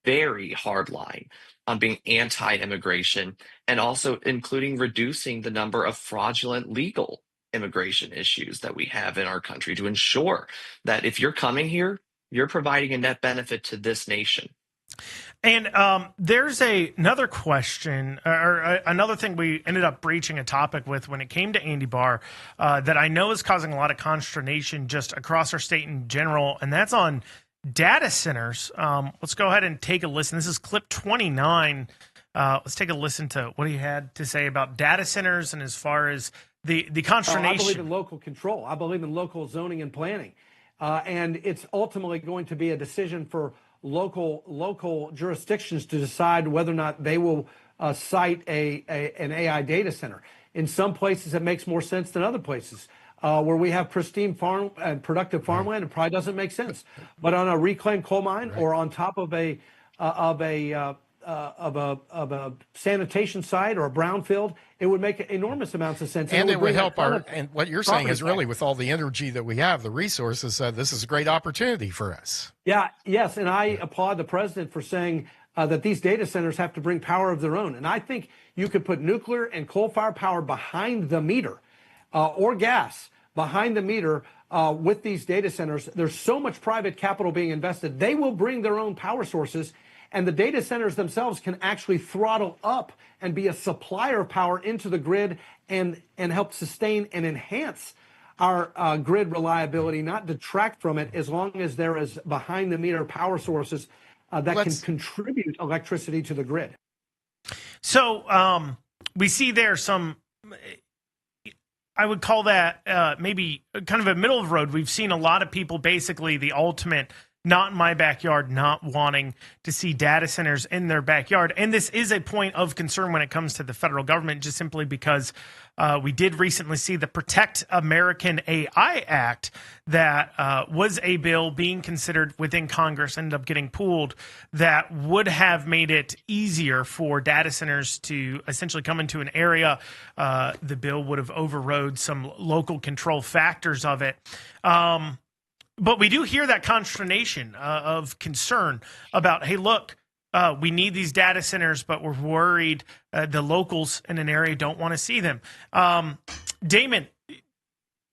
Speaker 5: very hard line on being anti-immigration, and also including reducing the number of fraudulent legal immigration issues that we have in our country to ensure that if you're coming here, you're providing a net benefit to this nation.
Speaker 3: And there's another question, or another thing we ended up breaching a topic with when it came to Andy Barr that I know is causing a lot of consternation just across our state in general, and that's on data centers. Let's go ahead and take a listen. This is clip 29. Let's take a listen to what he had to say about data centers and as far as the consternation.
Speaker 8: I believe in local control. I believe in local zoning and planning. And it's ultimately going to be a decision for local jurisdictions to decide whether or not they will cite an AI data center. In some places, it makes more sense than other places. Where we have pristine farm and productive farmland, it probably doesn't make sense. But on a reclaimed coal mine or on top of a sanitation site or a brownfield, it would make enormous amounts of sense.
Speaker 9: And it would help and what you're saying is really with all the energy that we have, the resources, this is a great opportunity for us.
Speaker 8: Yeah, yes. And I applaud the president for saying that these data centers have to bring power of their own. And I think you could put nuclear and coal-fired power behind the meter, or gas behind the meter with these data centers. There's so much private capital being invested. They will bring their own power sources, and the data centers themselves can actually throttle up and be a supplier of power into the grid and help sustain and enhance our grid reliability, not detract from it, as long as there is behind the meter power sources that can contribute electricity to the grid.
Speaker 3: So we see there some, I would call that maybe kind of a middle of the road. We've seen a lot of people, basically the ultimate not in my backyard, not wanting to see data centers in their backyard. And this is a point of concern when it comes to the federal government, just simply because we did recently see the Protect American AI Act that was a bill being considered within Congress, ended up getting pulled, that would have made it easier for data centers to essentially come into an area. The bill would have overrode some local control factors of it. But we do hear that consternation of concern about, hey, look, we need these data centers, but we're worried the locals in an area don't want to see them. Damon,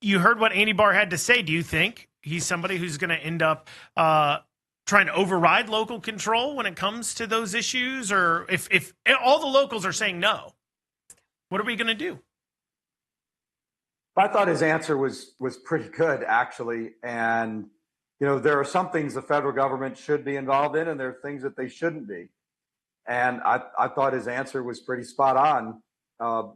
Speaker 3: you heard what Andy Barr had to say. Do you think he's somebody who's going to end up trying to override local control when it comes to those issues? Or if all the locals are saying no, what are we going to do?
Speaker 6: I thought his answer was pretty good, actually. And, you know, there are some things the federal government should be involved in, and there are things that they shouldn't be. And I thought his answer was pretty spot on.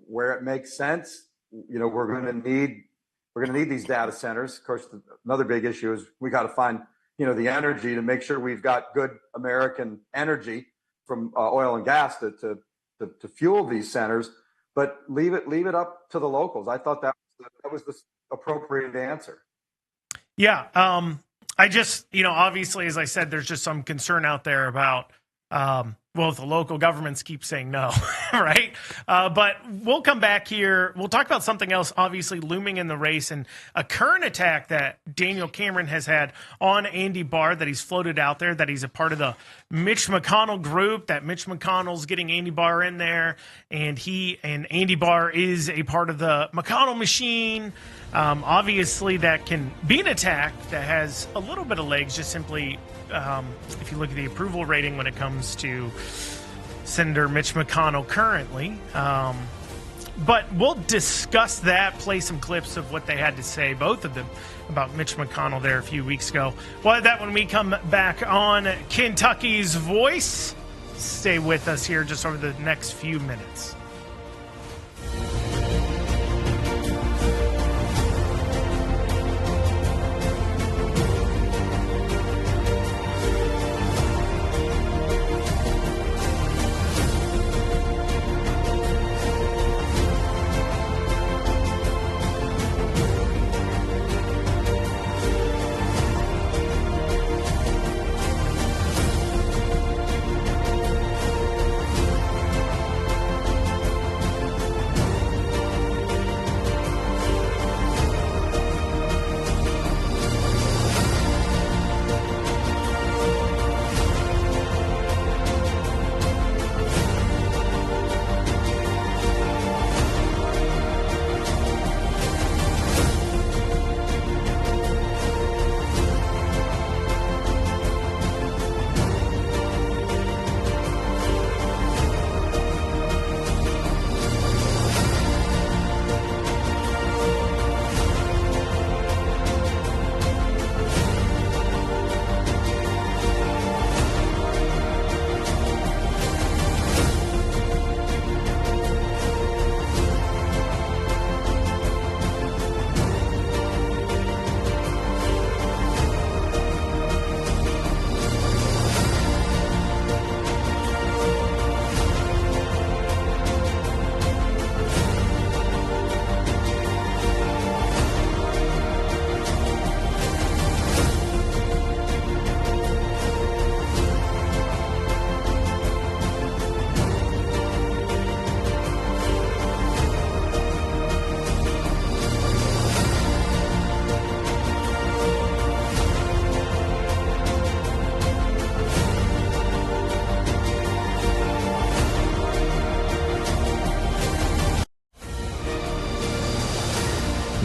Speaker 6: Where it makes sense, you know, we're going to need these data centers. Of course, another big issue is we got to find, you know, the energy to make sure we've got good American energy from oil and gas to fuel these centers. But leave it up to the locals. I thought that was the appropriate answer.
Speaker 3: Yeah. I just, you know, obviously, as I said, there's just some concern out there about, well, if the local governments keep saying no, right? But we'll come back here. We'll talk about something else, obviously looming in the race, and a current attack that Daniel Cameron has had on Andy Barr, that he's floated out there, that he's a part of the Mitch McConnell group, that Mitch McConnell's getting Andy Barr in there, and he and Andy Barr is a part of the McConnell machine. Obviously, that can be an attack that has a little bit of legs, just simply if you look at the approval rating when it comes to Senator Mitch McConnell currently. But we'll discuss that, play some clips of what they had to say, both of them, about Mitch McConnell there a few weeks ago. We'll have that when we come back on Kentucky's Voice. Stay with us here just over the next few minutes.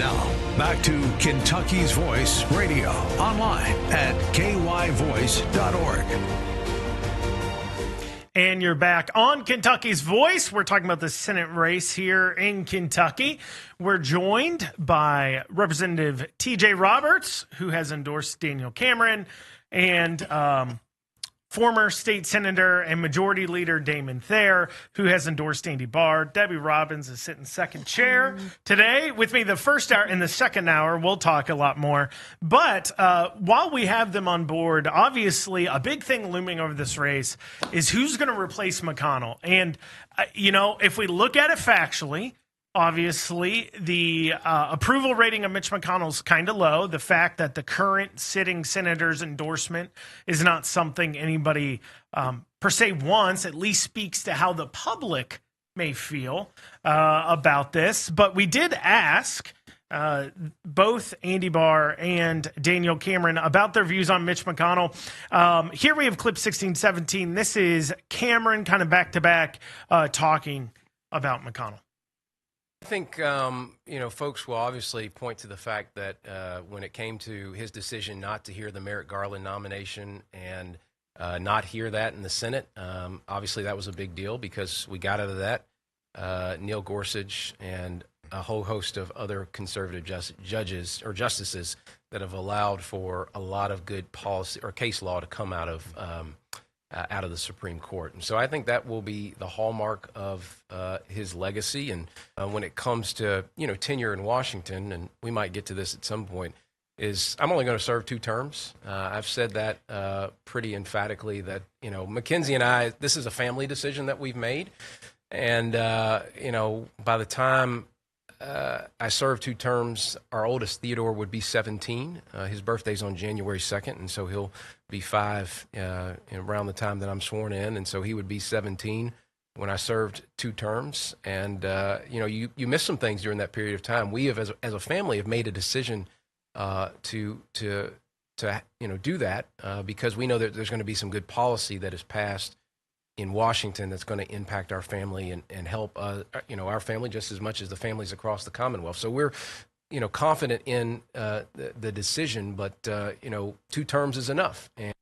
Speaker 2: Now, back to Kentucky's Voice Radio, online at kyvoice.org.
Speaker 3: And you're back on Kentucky's Voice. We're talking about the Senate race here in Kentucky. We're joined by Representative T.J. Roberts, who has endorsed Daniel Cameron, and former state senator and majority leader Damon Thayer, who has endorsed Andy Barr. Debbie Robbins is sitting second chair today with me the first hour. In the second hour, we'll talk a lot more. But while we have them on board, obviously a big thing looming over this race is who's going to replace McConnell. And, if we look at it factually, obviously, the approval rating of Mitch McConnell is kind of low. The fact that the current sitting senator's endorsement is not something anybody per se wants, at least speaks to how the public may feel about this. But we did ask both Andy Barr and Daniel Cameron about their views on Mitch McConnell. Here we have clip 1617. This is Cameron kind of back-to-back talking about McConnell.
Speaker 7: I think, folks will obviously point to the fact that when it came to his decision not to hear the Merrick Garland nomination and not hear that in the Senate, obviously that was a big deal because we got out of that. Neil Gorsuch and a whole host of other conservative judges or justices that have allowed for a lot of good policy or case law to come out of the Supreme Court. And so I think that will be the hallmark of his legacy. And when it comes to, tenure in Washington, and we might get to this at some point, is I'm only going to serve 2 terms. I've said that pretty emphatically that, McKenzie and I, this is a family decision that we've made. And, by the time I serve 2 terms, our oldest, Theodore, would be 17. His birthday's on January 2nd, and so he'll be 5 around the time that I'm sworn in, and so he would be 17 when I served 2 terms. And, you miss some things during that period of time. We have, as a family, have made a decision to do that because we know that there's going to be some good policy that is passed in Washington that's going to impact our family and help, our family just as much as the families across the Commonwealth. So we're, confident in the decision, but, 2 terms is enough. And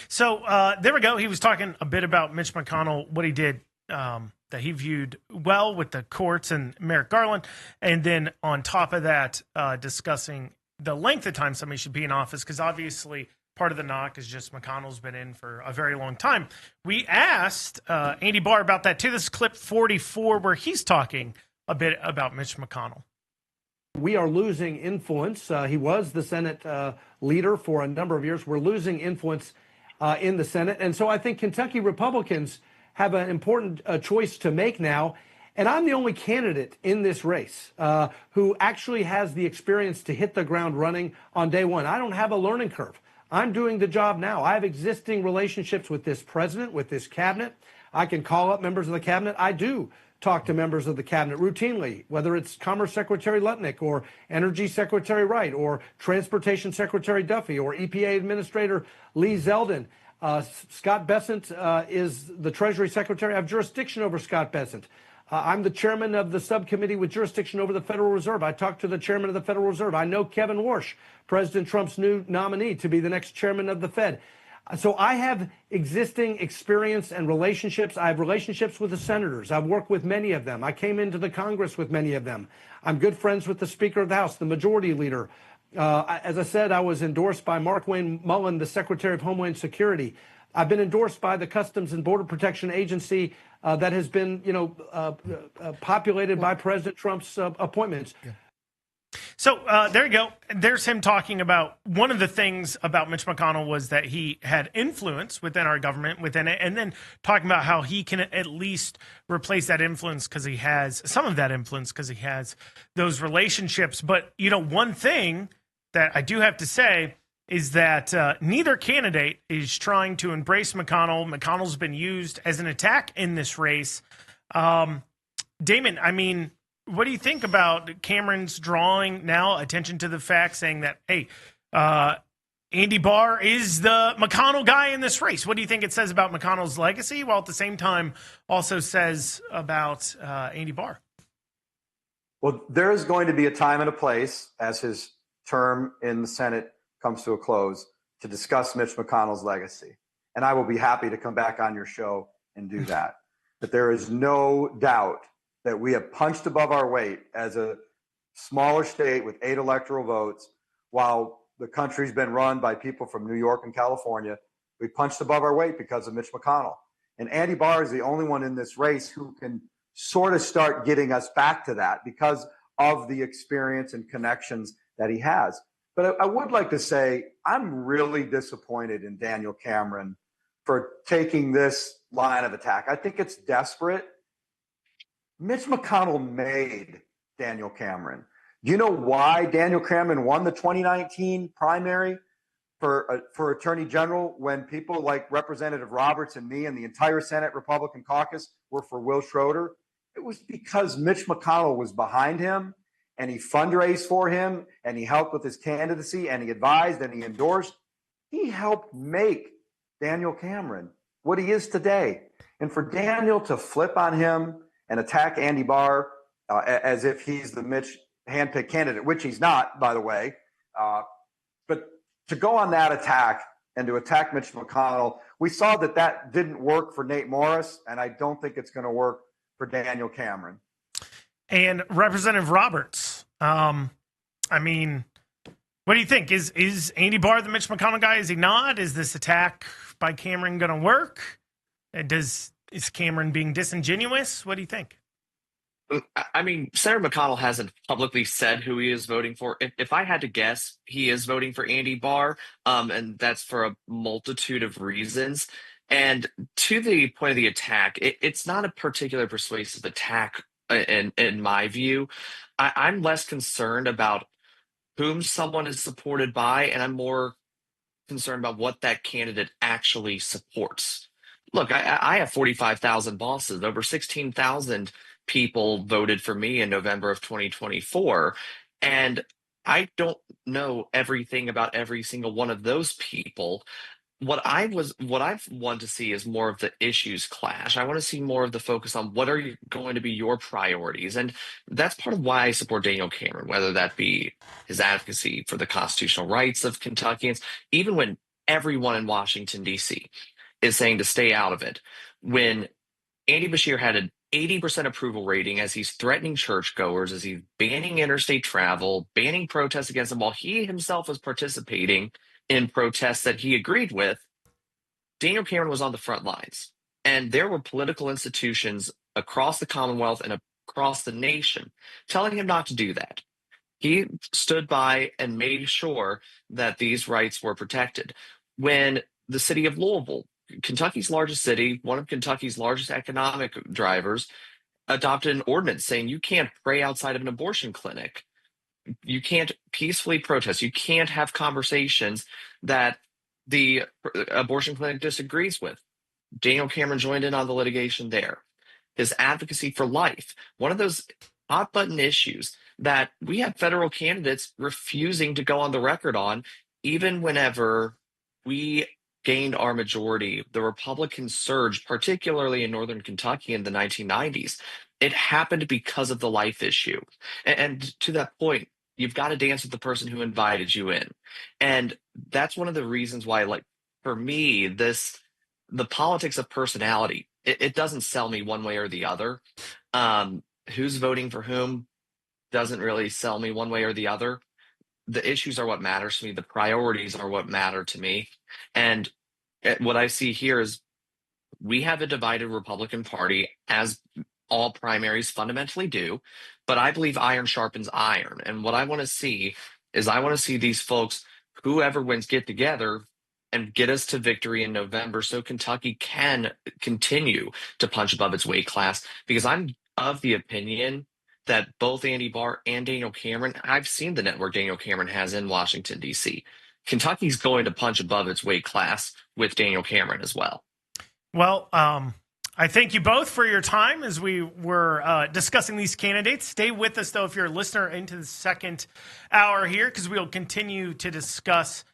Speaker 3: so there we go. He was talking a bit about Mitch McConnell, what he did that he viewed well with the courts and Merrick Garland. And then on top of that, discussing the length of time somebody should be in office, because obviously part of the knock is just McConnell's been in for a very long time. We asked Andy Barr about that too. This is clip 44 where he's talking a bit about Mitch McConnell.
Speaker 8: We are losing influence. He was the Senate leader for a number of years. We're losing influence in the Senate. And so I think Kentucky Republicans have an important choice to make now. And I'm the only candidate in this race who actually has the experience to hit the ground running on day one. I don't have a learning curve. I'm doing the job now. I have existing relationships with this president, with this cabinet. I can call up members of the cabinet. I do talk to members of the cabinet routinely, whether it's Commerce Secretary Lutnick or Energy Secretary Wright or Transportation Secretary Duffy or EPA Administrator Lee Zeldin. Scott Bessent is the Treasury Secretary. I have jurisdiction over Scott Bessent. I'm the chairman of the subcommittee with jurisdiction over the Federal Reserve. I talked to the chairman of the Federal Reserve. I know Kevin Warsh, President Trump's new nominee to be the next chairman of the Fed. So I have existing experience and relationships. I have relationships with the senators. I've worked with many of them. I came into the Congress with many of them. I'm good friends with the Speaker of the House, the Majority Leader. As I said, I was endorsed by Mark Wayne Mullen, the Secretary of Homeland Security. I've been endorsed by the Customs and Border Protection Agency that has been, populated by President Trump's appointments. Yeah.
Speaker 3: So there you go. There's him talking about one of the things about Mitch McConnell was that he had influence within our government, within it, and then talking about how he can at least replace that influence because he has some of that influence because he has those relationships. But, one thing that I do have to say is that neither candidate is trying to embrace McConnell. McConnell's been used as an attack in this race. Damon, I mean, what do you think about Cameron's drawing now attention to the fact, saying that, hey, Andy Barr is the McConnell guy in this race? What do you think it says about McConnell's legacy, while at the same time also says about Andy Barr?
Speaker 6: Well, there is going to be a time and a place as his term in the Senate comes to a close to discuss Mitch McConnell's legacy. And I will be happy to come back on your show and do that. But there is no doubt that we have punched above our weight as a smaller state with 8 electoral votes, while the country's been run by people from New York and California. We punched above our weight because of Mitch McConnell. And Andy Barr is the only one in this race who can sort of start getting us back to that because of the experience and connections that he has. But I would like to say I'm really disappointed in Daniel Cameron for taking this line of attack. I think it's desperate. Mitch McConnell made Daniel Cameron. Do you know why Daniel Cameron won the 2019 primary for Attorney General when people like Representative Roberts and me and the entire Senate Republican caucus were for Will Schroeder? It was because Mitch McConnell was behind him and he fundraised for him and he helped with his candidacy and he advised and he endorsed. He helped make Daniel Cameron what he is today. And for Daniel to flip on him and attack Andy Barr as if he's the Mitch handpicked candidate, which he's not, by the way, but to go on that attack and to attack Mitch McConnell, we saw that didn't work for Nate Morris, and I don't think it's going to work for Daniel Cameron.
Speaker 3: And Representative Roberts, I mean, what do you think? Is Andy Barr the Mitch McConnell guy? Is he not? Is this attack by Cameron going to work? Is Cameron being disingenuous? What do you think?
Speaker 5: I mean, Senator McConnell hasn't publicly said who he is voting for. If I had to guess, he is voting for Andy Barr, and that's for a multitude of reasons. And to the point of the attack, it's not a particular persuasive attack in my view. I'm less concerned about whom someone is supported by, and I'm more concerned about what that candidate actually supports. Look, I have 45,000 bosses. Over 16,000 people voted for me in November of 2024. And I don't know everything about every single one of those people. What I've wanted to see is more of the issues clash. I want to see more of the focus on what are going to be your priorities. And that's part of why I support Daniel Cameron, whether that be his advocacy for the constitutional rights of Kentuckians, even when everyone in Washington, D.C. is saying to stay out of it. When Andy Beshear had an 80% approval rating as he's threatening churchgoers, as he's banning interstate travel, banning protests against him while he himself was participating in protests that he agreed with, Daniel Cameron was on the front lines. And there were political institutions across the Commonwealth and across the nation telling him not to do that. He stood by and made sure that these rights were protected. When the city of Louisville, Kentucky's largest city, one of Kentucky's largest economic drivers, adopted an ordinance saying you can't pray outside of an abortion clinic. You can't peacefully protest. You can't have conversations that the abortion clinic disagrees with. Daniel Cameron joined in on the litigation there. His advocacy for life, one of those hot button issues that we have federal candidates refusing to go on the record on, even whenever we gained our majority. The Republicans surged, particularly in Northern Kentucky in the 1990s. It happened because of the life issue. And to that point, you've got to dance with the person who invited you in. And that's one of the reasons why, like, for me, the politics of personality, it doesn't sell me one way or the other. Who's voting for whom doesn't really sell me one way or the other. The issues are what matters to me. The priorities are what matter to me. And what I see here is we have a divided Republican Party, as all primaries fundamentally do, but I believe iron sharpens iron. And what I want to see is these folks, whoever wins, get together and get us to victory in November so Kentucky can continue to punch above its weight class. Because I'm of the opinion that both Andy Barr and Daniel Cameron, I've seen the network Daniel Cameron has in Washington, D.C. Kentucky's going to punch above its weight class with Daniel Cameron as well.
Speaker 3: Well, I thank you both for your time as we were discussing these candidates. Stay with us, though, if you're a listener, into the second hour here, because we'll continue to discuss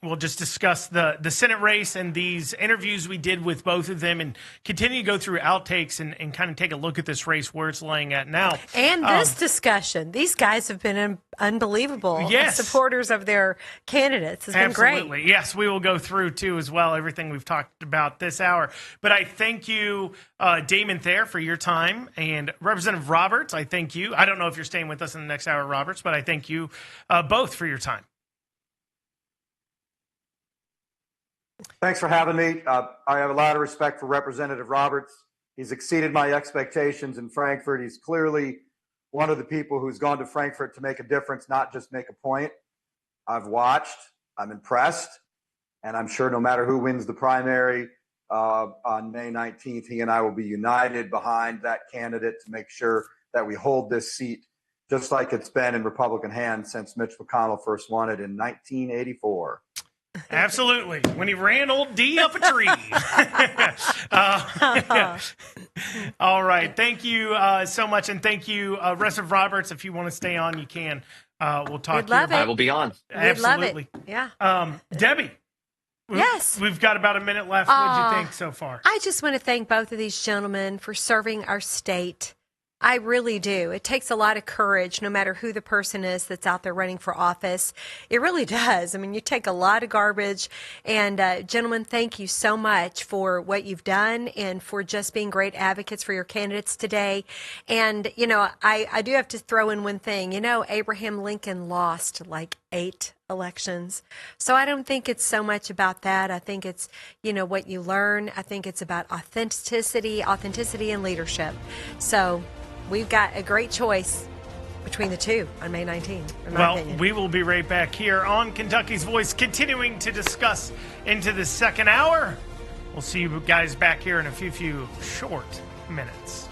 Speaker 3: we'll just discuss the Senate race and these interviews we did with both of them and continue to go through outtakes and kind of take a look at this race, where it's laying at now.
Speaker 4: And this discussion. These guys have been unbelievable supporters of their candidates. It's been
Speaker 3: Absolutely.
Speaker 4: great.
Speaker 3: Yes, we will go through, too, as well, everything we've talked about this hour. But I thank you, Damon Thayer, for your time. And Representative Roberts, I thank you. I don't know if you're staying with us in the next hour, Roberts, but I thank you both for your time.
Speaker 6: Thanks for having me. I have a lot of respect for Representative Roberts. He's exceeded my expectations in Frankfort. He's clearly one of the people who's gone to Frankfort to make a difference, not just make a point. I've watched, I'm impressed, and I'm sure no matter who wins the primary on May 19th, he and I will be united behind that candidate to make sure that we hold this seat just like it's been in Republican hands since Mitch McConnell first won it in 1984.
Speaker 3: Absolutely. When he ran old D up a tree. All right. Thank you so much. And thank you, Representative Roberts. If you want to stay on, you can. We'll talk to you.
Speaker 5: I will be on.
Speaker 3: Absolutely.
Speaker 4: We'd love it. Yeah.
Speaker 3: Debbie.
Speaker 4: Yes.
Speaker 3: We've got about a minute left. What did you think so far?
Speaker 4: I just want to thank both of these gentlemen for serving our state. I really do. It takes a lot of courage, no matter who the person is that's out there running for office. It really does. I mean, you take a lot of garbage. And gentlemen, thank you so much for what you've done and for just being great advocates for your candidates today. And, you know, I do have to throw in one thing. You know, Abraham Lincoln lost like 8 elections. So I don't think it's so much about that. I think it's, you know, what you learn. I think it's about authenticity and leadership. So we've got a great choice between the two on May 19th.
Speaker 3: Well, we will be right back here on Kentucky's Voice, continuing to discuss into the second hour. We'll see you guys back here in a few short minutes.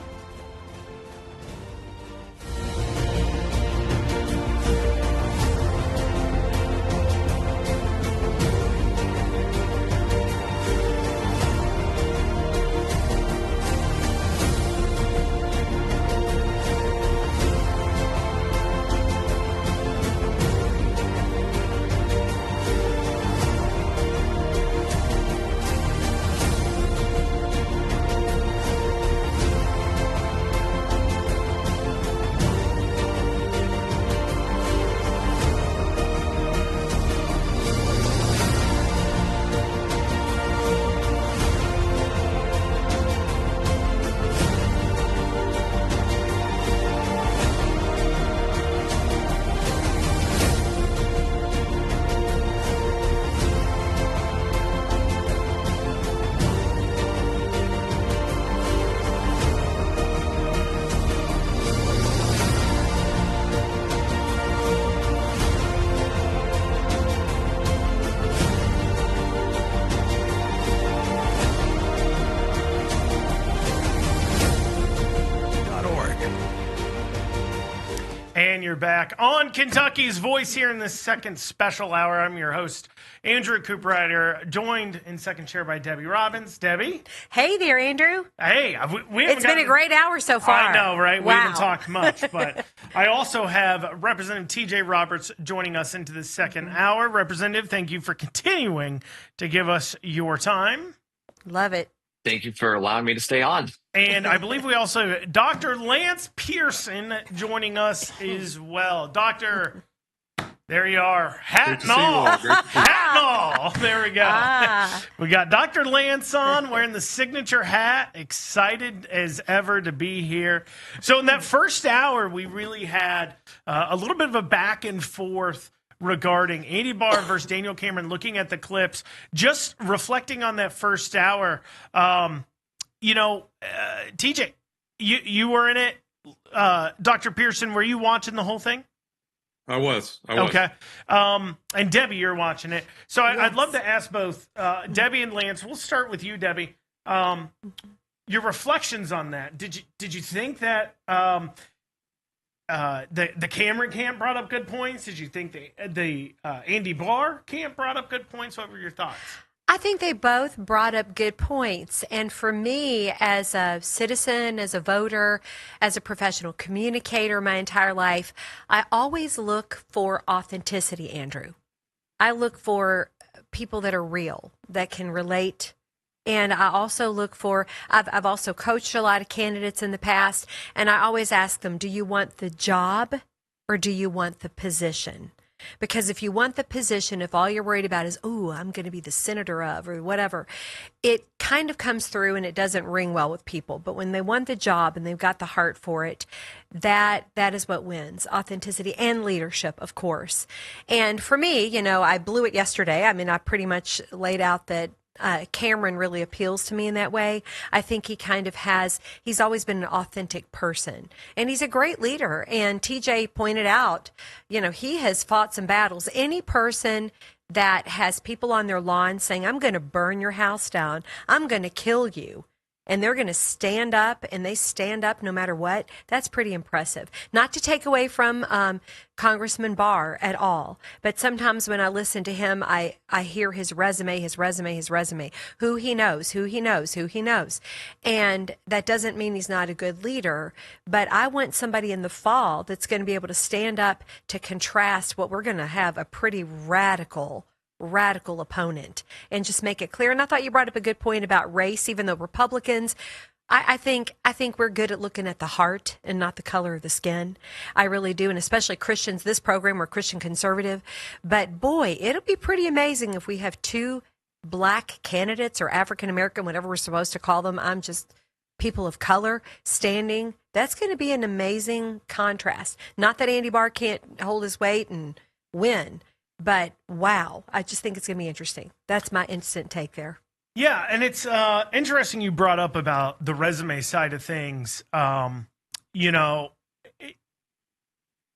Speaker 3: And you're back on Kentucky's Voice here in this second special hour. I'm your host, Andrew Cooprider, joined in second chair by Debbie Robbins. Debbie?
Speaker 4: Hey there, Andrew.
Speaker 3: Hey.
Speaker 4: It's been a great hour so far.
Speaker 3: I know, right?
Speaker 4: Wow.
Speaker 3: We haven't talked much, but I also have Representative TJ Roberts joining us into the second hour. Representative, thank you for continuing to give us your time.
Speaker 4: Love it.
Speaker 5: Thank you for allowing me to stay on.
Speaker 3: And I believe we also have Dr. Lance Pearson joining us as well. Doctor, there you are. Hat and all. Hat and all. There we go. We got Dr. Lance on wearing the signature hat. Excited as ever to be here. So in that first hour, we really had a little bit of a back and forth regarding Andy Barr versus Daniel Cameron, looking at the clips, just reflecting on that first hour. TJ, you were in it. Dr. Pearson, were you watching the whole thing?
Speaker 10: I was.
Speaker 3: Okay. And Debbie, you're watching it. So I'd love to ask both Debbie and Lance. We'll start with you, Debbie. Your reflections on that. Did you think that the Cameron camp brought up good points? Did you think the Andy Barr camp brought up good points? What were your thoughts?
Speaker 4: I think they both brought up good points. And for me, as a citizen, as a voter, as a professional communicator my entire life, I always look for authenticity, Andrew. I look for people that are real, that can relate. And I also look for, I've also coached a lot of candidates in the past, and I always ask them, do you want the job or do you want the position? Because if you want the position, if all you're worried about is, oh, I'm going to be the senator of or whatever, it kind of comes through and it doesn't ring well with people. But when they want the job and they've got the heart for it, that is what wins. Authenticity and leadership, of course. And for me, you know, I blew it yesterday. I mean, I pretty much laid out that Cameron really appeals to me in that way. I think he kind of he's always been an authentic person, and he's a great leader. And TJ pointed out, you know, he has fought some battles. Any person that has people on their lawn saying, I'm going to burn your house down, I'm going to kill you, and they're going to stand up, and they stand up no matter what, that's pretty impressive. Not to take away from Congressman Barr at all, but sometimes when I listen to him, I hear his resume, who he knows. And that doesn't mean he's not a good leader, but I want somebody in the fall that's going to be able to stand up to contrast what we're going to have a pretty radical opponent and just make it clear. And I thought you brought up a good point about race, even though Republicans, I think we're good at looking at the heart and not the color of the skin. I really do. And especially Christians, this program, we're Christian conservative, but boy, it'll be pretty amazing if we have two black candidates or African-American, whatever we're supposed to call them. I'm just people of color standing. That's going to be an amazing contrast. Not that Andy Barr can't hold his weight and win, but wow, I just think it's going to be interesting. That's my instant take there.
Speaker 3: Yeah, and it's interesting you brought up about the resume side of things. You know,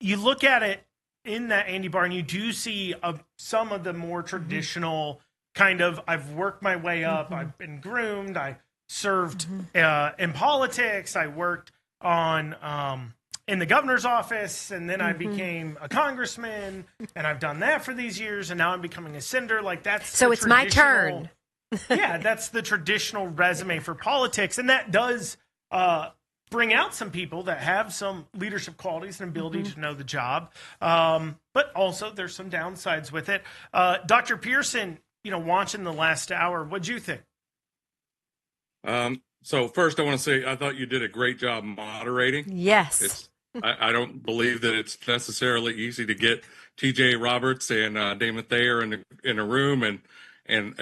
Speaker 3: you look at it in that Andy Barr, and you do see some of the more traditional kind of, I've worked my way up, I've been groomed, I served in politics, I worked on in the governor's office, and then I became a congressman, and I've done that for these years, and now I'm becoming a senator. Like, that's
Speaker 4: so it's my turn.
Speaker 3: Yeah, that's the traditional resume for politics, and that does bring out some people that have some leadership qualities and ability to know the job. But also, there's some downsides with it. Dr. Pearson, you know, watching the last hour, what'd you think?
Speaker 10: So first, I want to say I thought you did a great job moderating.
Speaker 4: Yes.
Speaker 10: I don't believe that it's necessarily easy to get TJ Roberts and Damon Thayer in a room and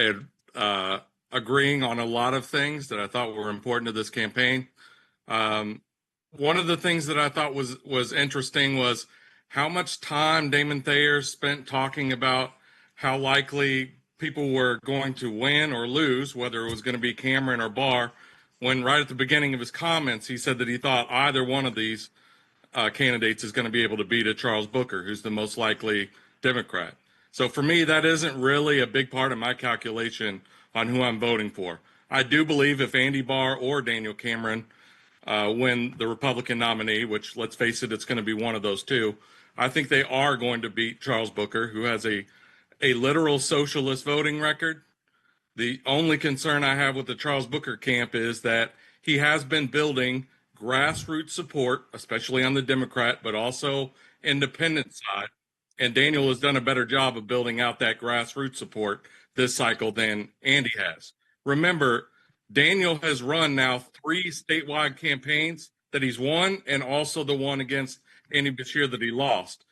Speaker 10: agreeing on a lot of things that I thought were important to this campaign. One of the things that I thought was interesting was how much time Damon Thayer spent talking about how likely people were going to win or lose, whether it was going to be Cameron or Barr, when right at the beginning of his comments, he said that he thought either one of these candidates is going to be able to beat a Charles Booker, who's the most likely Democrat. So for me, that isn't really a big part of my calculation on who I'm voting for. I do believe if Andy Barr or Daniel Cameron win the Republican nominee, which let's face it, it's going to be one of those two, I think they are going to beat Charles Booker, who has a literal socialist voting record. The only concern I have with the Charles Booker camp is that he has been building grassroots support, especially on the Democrat, but also independent side. And Daniel has done a better job of building out that grassroots support this cycle than Andy has. Remember, Daniel has run now 3 statewide campaigns that he's won, and also the one against Andy Beshear that he lost.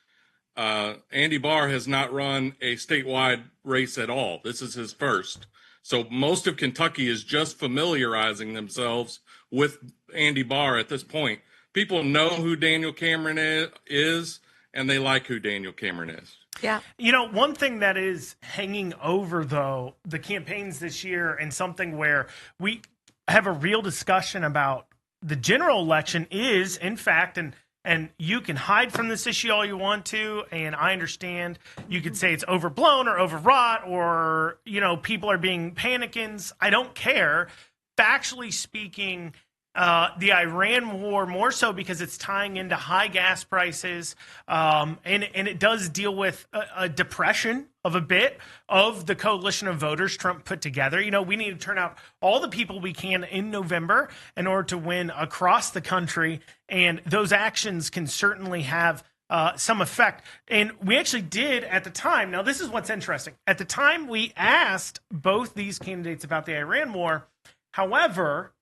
Speaker 10: Andy Barr has not run a statewide race at all. This is his first. So most of Kentucky is just familiarizing themselves with Andy Barr at this point. People know who Daniel Cameron is, and they like who Daniel Cameron is.
Speaker 4: Yeah.
Speaker 3: You know, one thing that is hanging over, though, the campaigns this year, and something where we have a real discussion about the general election is, in fact, and you can hide from this issue all you want to, and I understand you could say it's overblown or overwrought or, you know, people are being panicans. I don't care. Factually speaking, the Iran war more so because it's tying into high gas prices, and it does deal with a depression of a bit of the coalition of voters Trump put together. You know, we need to turn out all the people we can in November in order to win across the country, and those actions can certainly have some effect. And we actually did at the time. Now, this is what's interesting. At the time, we asked both these candidates about the Iran war. However,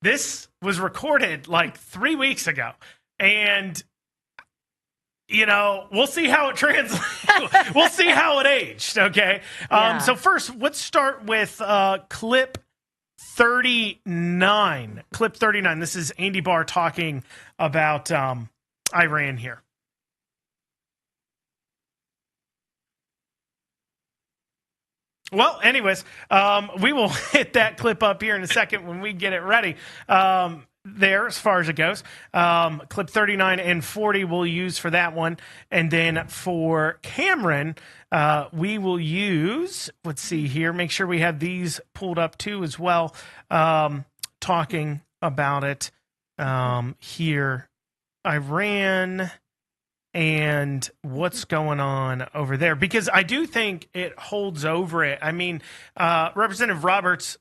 Speaker 3: this was recorded like 3 weeks ago. And, we'll see how it translates. We'll see how it aged, okay?
Speaker 4: Yeah.
Speaker 3: So first, let's start with clip 39. Clip 39. This is Andy Barr talking about Iran here. Well, anyways, we will hit that clip up here in a second when we get it ready. There, as far as it goes, clip 39 and 40 we'll use for that one. And then for Cameron, we will use, let's see here, make sure we have these pulled up too as well, talking about it here. Iran and what's going on over there, because I do think it holds over it. I mean, Representative Roberts,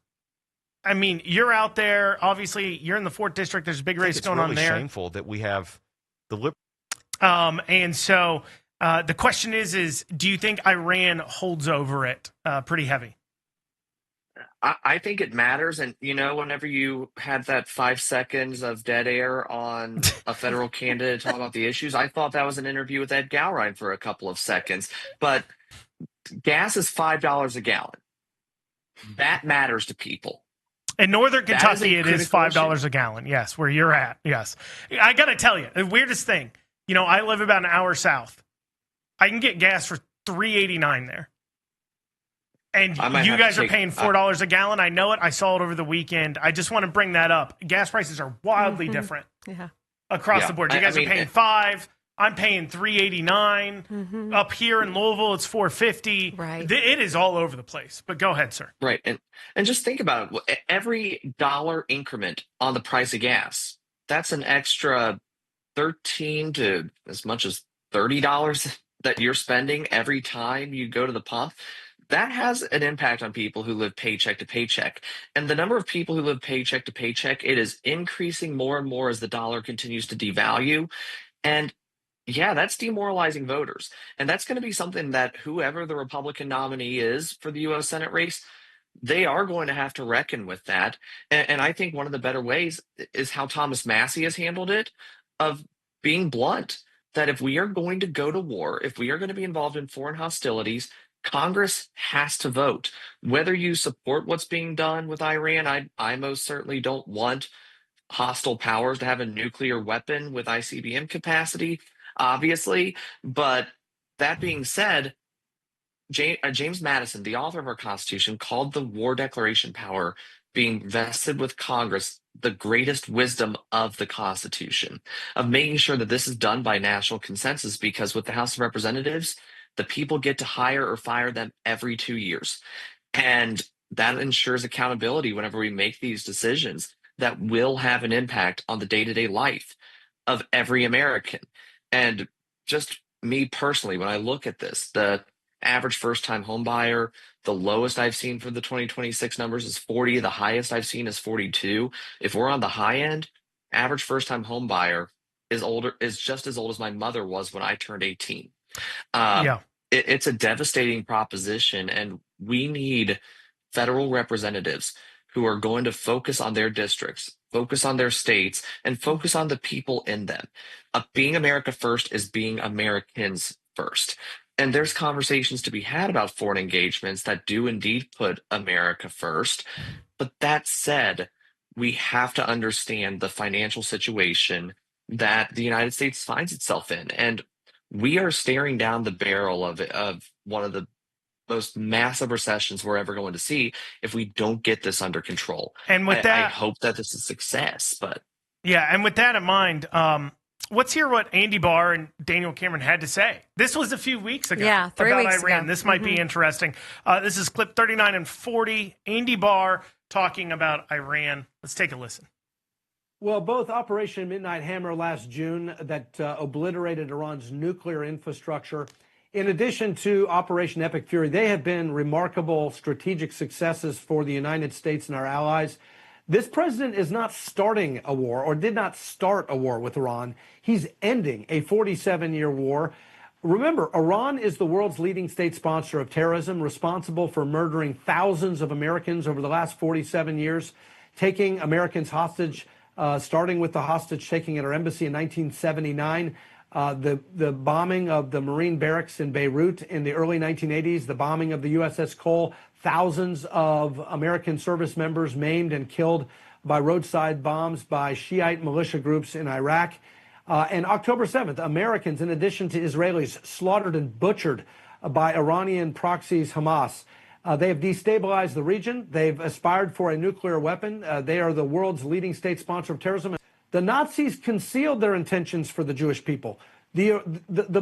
Speaker 3: I mean, you're out there. Obviously, you're in the 4th District. There's a big race going on there.
Speaker 11: It's shameful that we have the
Speaker 3: and so the question is do you think Iran holds over it pretty heavy?
Speaker 5: I think it matters. And, whenever you had that 5 seconds of dead air on a federal candidate talking about the issues, I thought that was an interview with Ed Gowrine for a couple of seconds. But gas is $5 a gallon. That matters to people.
Speaker 3: In Northern Kentucky, it is $5 a gallon. Yes, where you're at. Yes. I got to tell you, the weirdest thing, I live about an hour south. I can get gas for $3.89 there. And you guys are paying $4 a gallon. I know it. I saw it over the weekend. I just want to bring that up. Gas prices are wildly different across the board. You guys are paying $5. I'm paying $3.89. Up here in Louisville, it's $4.50.
Speaker 4: Right.
Speaker 3: It is all over the place. But go ahead, sir.
Speaker 5: Right. And just think about it. Every dollar increment on the price of gas, that's an extra $13 to as much as $30 that you're spending every time you go to the pump. That has an impact on people who live paycheck to paycheck. And the number of people who live paycheck to paycheck, it is increasing more and more as the dollar continues to devalue. And yeah, that's demoralizing voters. And that's going to be something that whoever the Republican nominee is for the U.S. Senate race, they are going to have to reckon with that. And I think one of the better ways is how Thomas Massie has handled it, of being blunt, that if we are going to go to war, if we are going to be involved in foreign hostilities, Congress has to vote. Whether you support what's being done with Iran, I most certainly don't want hostile powers to have a nuclear weapon with ICBM capacity, obviously. But that being said, James Madison, the author of our Constitution, called the war declaration power being vested with Congress the greatest wisdom of the Constitution, of making sure that this is done by national consensus, because with the House of Representatives, the people get to hire or fire them every 2 years. And that ensures accountability whenever we make these decisions that will have an impact on the day-to-day life of every American. And just me personally, when I look at this, the average first-time home buyer, the lowest I've seen for the 2026 numbers is 40. The highest I've seen is 42. If we're on the high end, average first-time home buyer is just as old as my mother was when I turned 18. It's a devastating proposition, and we need federal representatives who are going to focus on their districts, focus on their states, and focus on the people in them. Being America first is being Americans first. And there's conversations to be had about foreign engagements that do indeed put America first. But that said, we have to understand the financial situation that the United States finds itself in. And we are staring down the barrel of one of the most massive recessions we're ever going to see if we don't get this under control.
Speaker 3: And with that,
Speaker 5: I hope that this is a success. But
Speaker 3: yeah, and with that in mind, let's hear what Andy Barr and Daniel Cameron had to say. This was a few weeks ago
Speaker 4: about
Speaker 3: 3 weeks Iran.
Speaker 4: Ago.
Speaker 3: This might be interesting. This is clip 39 and 40. Andy Barr talking about Iran. Let's take a listen.
Speaker 8: Well, both Operation Midnight Hammer last June that obliterated Iran's nuclear infrastructure, in addition to Operation Epic Fury, they have been remarkable strategic successes for the United States and our allies. This president is not starting a war or did not start a war with Iran. He's ending a 47-year war. Remember, Iran is the world's leading state sponsor of terrorism, responsible for murdering thousands of Americans over the last 47 years, taking Americans hostage, starting with the hostage taking at our embassy in 1979, the bombing of the Marine barracks in Beirut in the early 1980s, the bombing of the USS Cole, thousands of American service members maimed and killed by roadside bombs by Shiite militia groups in Iraq. And October 7th, Americans, in addition to Israelis, slaughtered and butchered by Iranian proxies Hamas. They have destabilized the region. They've aspired for a nuclear weapon. They are the world's leading state sponsor of terrorism. The Nazis concealed their intentions for the Jewish people. The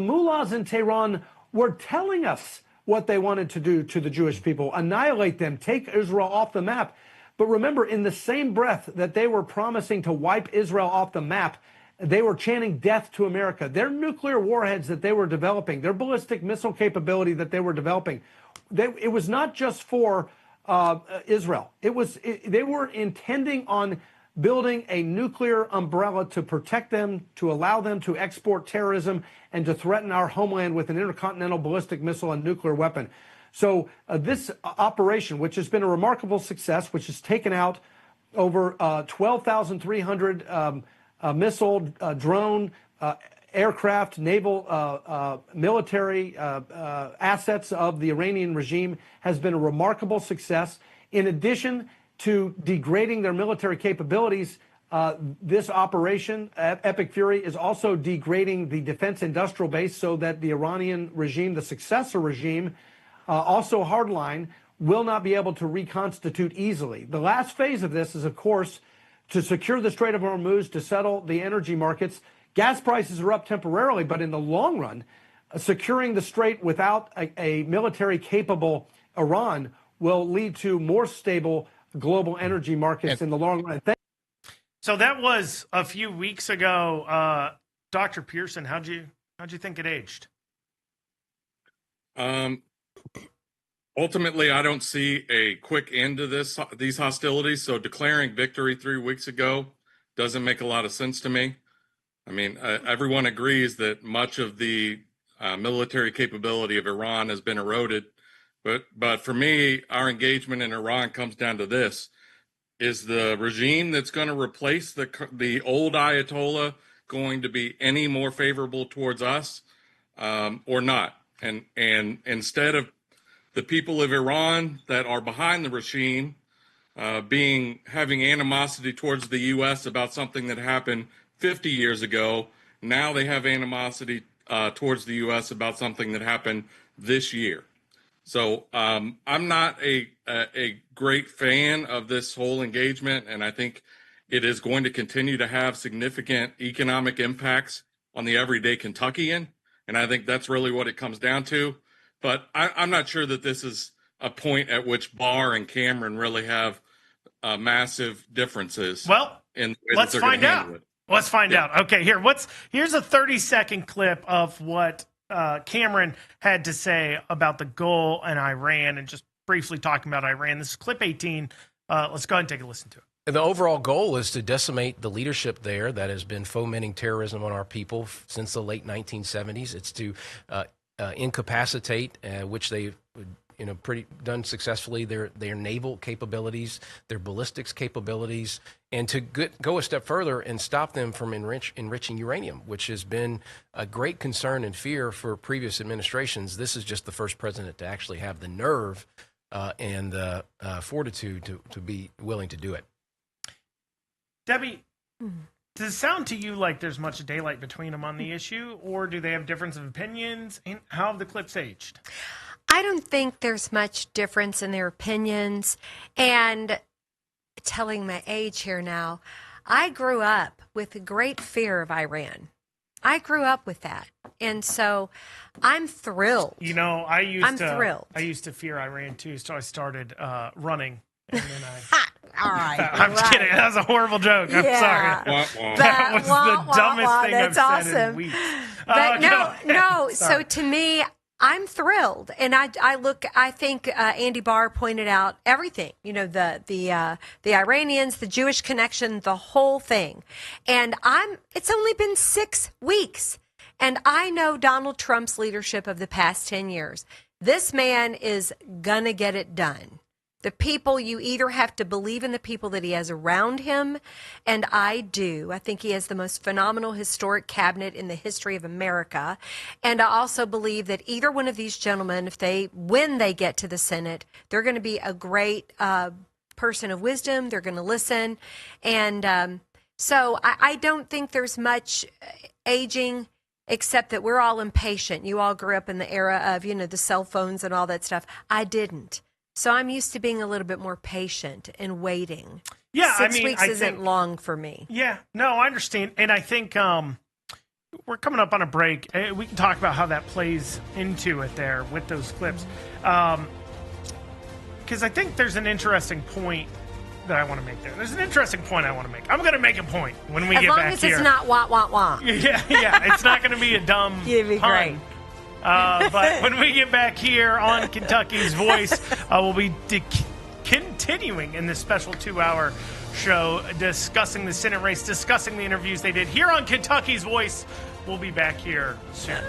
Speaker 8: mullahs in Tehran were telling us what they wanted to do to the Jewish people, annihilate them, take Israel off the map. But remember, in the same breath that they were promising to wipe Israel off the map, they were chanting death to America. Their nuclear warheads that they were developing, their ballistic missile capability that they were developing, it was not just for Israel. They were intending on building a nuclear umbrella to protect them, to allow them to export terrorism, and to threaten our homeland with an intercontinental ballistic missile and nuclear weapon. So this operation, which has been a remarkable success, which has taken out over 12,300 missile, drone, aircraft, naval, military assets of the Iranian regime, has been a remarkable success. In addition to degrading their military capabilities, this operation, Epic Fury, is also degrading the defense industrial base so that the Iranian regime, the successor regime, also hardline, will not be able to reconstitute easily. The last phase of this is, of course, to secure the Strait of Hormuz, to settle the energy markets. Gas prices are up temporarily, but in the long run, securing the strait without a military-capable Iran will lead to more stable global energy markets in the long run.
Speaker 3: So that was a few weeks ago. Dr. Pearson, how'd you think it aged?
Speaker 10: Ultimately, I don't see a quick end to these hostilities. So declaring victory 3 weeks ago doesn't make a lot of sense to me. I mean, everyone agrees that much of the military capability of Iran has been eroded. But for me, our engagement in Iran comes down to this. Is the regime that's going to replace the old Ayatollah going to be any more favorable towards us or not? And instead of the people of Iran that are behind the regime having animosity towards the U.S. about something that happened 50 years ago, now they have animosity towards the U.S. about something that happened this year. So I'm not a great fan of this whole engagement, and I think it is going to continue to have significant economic impacts on the everyday Kentuckian, and I think that's really what it comes down to. But I'm not sure that this is a point at which Barr and Cameron really have massive differences.
Speaker 3: Well, let's find out. Let's find out. Okay, here's a 30-second clip of what Cameron had to say about the goal in Iran, and just briefly talking about Iran. This is clip 18. Let's go ahead and take a listen to it.
Speaker 7: The overall goal is to decimate the leadership there that has been fomenting terrorism on our people since the late 1970s. It's to incapacitate, which they've done successfully, their naval capabilities, their ballistics capabilities, and to go a step further and stop them from enriching uranium, which has been a great concern and fear for previous administrations. This is just the first president to actually have the nerve and the fortitude to be willing to do it.
Speaker 3: Debbie, does it sound to you like there's much daylight between them on the issue, or do they have difference of opinions? And how have the clips aged?
Speaker 4: I don't think there's much difference in their opinions. And telling my age here now, I grew up with a great fear of Iran. I grew up with that. And so I'm thrilled.
Speaker 3: I used to fear Iran too, so I started running. And then
Speaker 4: all right.
Speaker 3: I'm kidding. That was a horrible joke. I'm sorry. That was the dumbest thing I've said in weeks.
Speaker 4: But no. So to me, I'm thrilled, and I think Andy Barr pointed out everything. You know, the Iranians, the Jewish connection, the whole thing. And it's only been 6 weeks, and I know Donald Trump's leadership of the past 10 years. This man is gonna get it done. The people, you either have to believe in the people that he has around him, and I do. I think he has the most phenomenal historic cabinet in the history of America. And I also believe that either one of these gentlemen, when they get to the Senate, they're going to be a great person of wisdom. They're going to listen. And so I don't think there's much aging, except that we're all impatient. You all grew up in the era of, the cell phones and all that stuff. I didn't. So I'm used to being a little bit more patient and waiting.
Speaker 3: Yeah,
Speaker 4: 6 weeks isn't long for me.
Speaker 3: Yeah, no, I understand. And I think we're coming up on a break. We can talk about how that plays into it there with those clips. Because I think there's an interesting point that I want to make there. There's an interesting point I want to make. I'm going to make a point when we get back here.
Speaker 4: As long as it's not wah, wah, wah.
Speaker 3: Yeah, it's not going to be a dumb
Speaker 4: It'd be
Speaker 3: pun.
Speaker 4: great.
Speaker 3: But when we get back here on Kentucky's Voice, we'll be continuing in this special 2-hour show discussing the Senate race, discussing the interviews they did here on Kentucky's Voice. We'll be back here soon.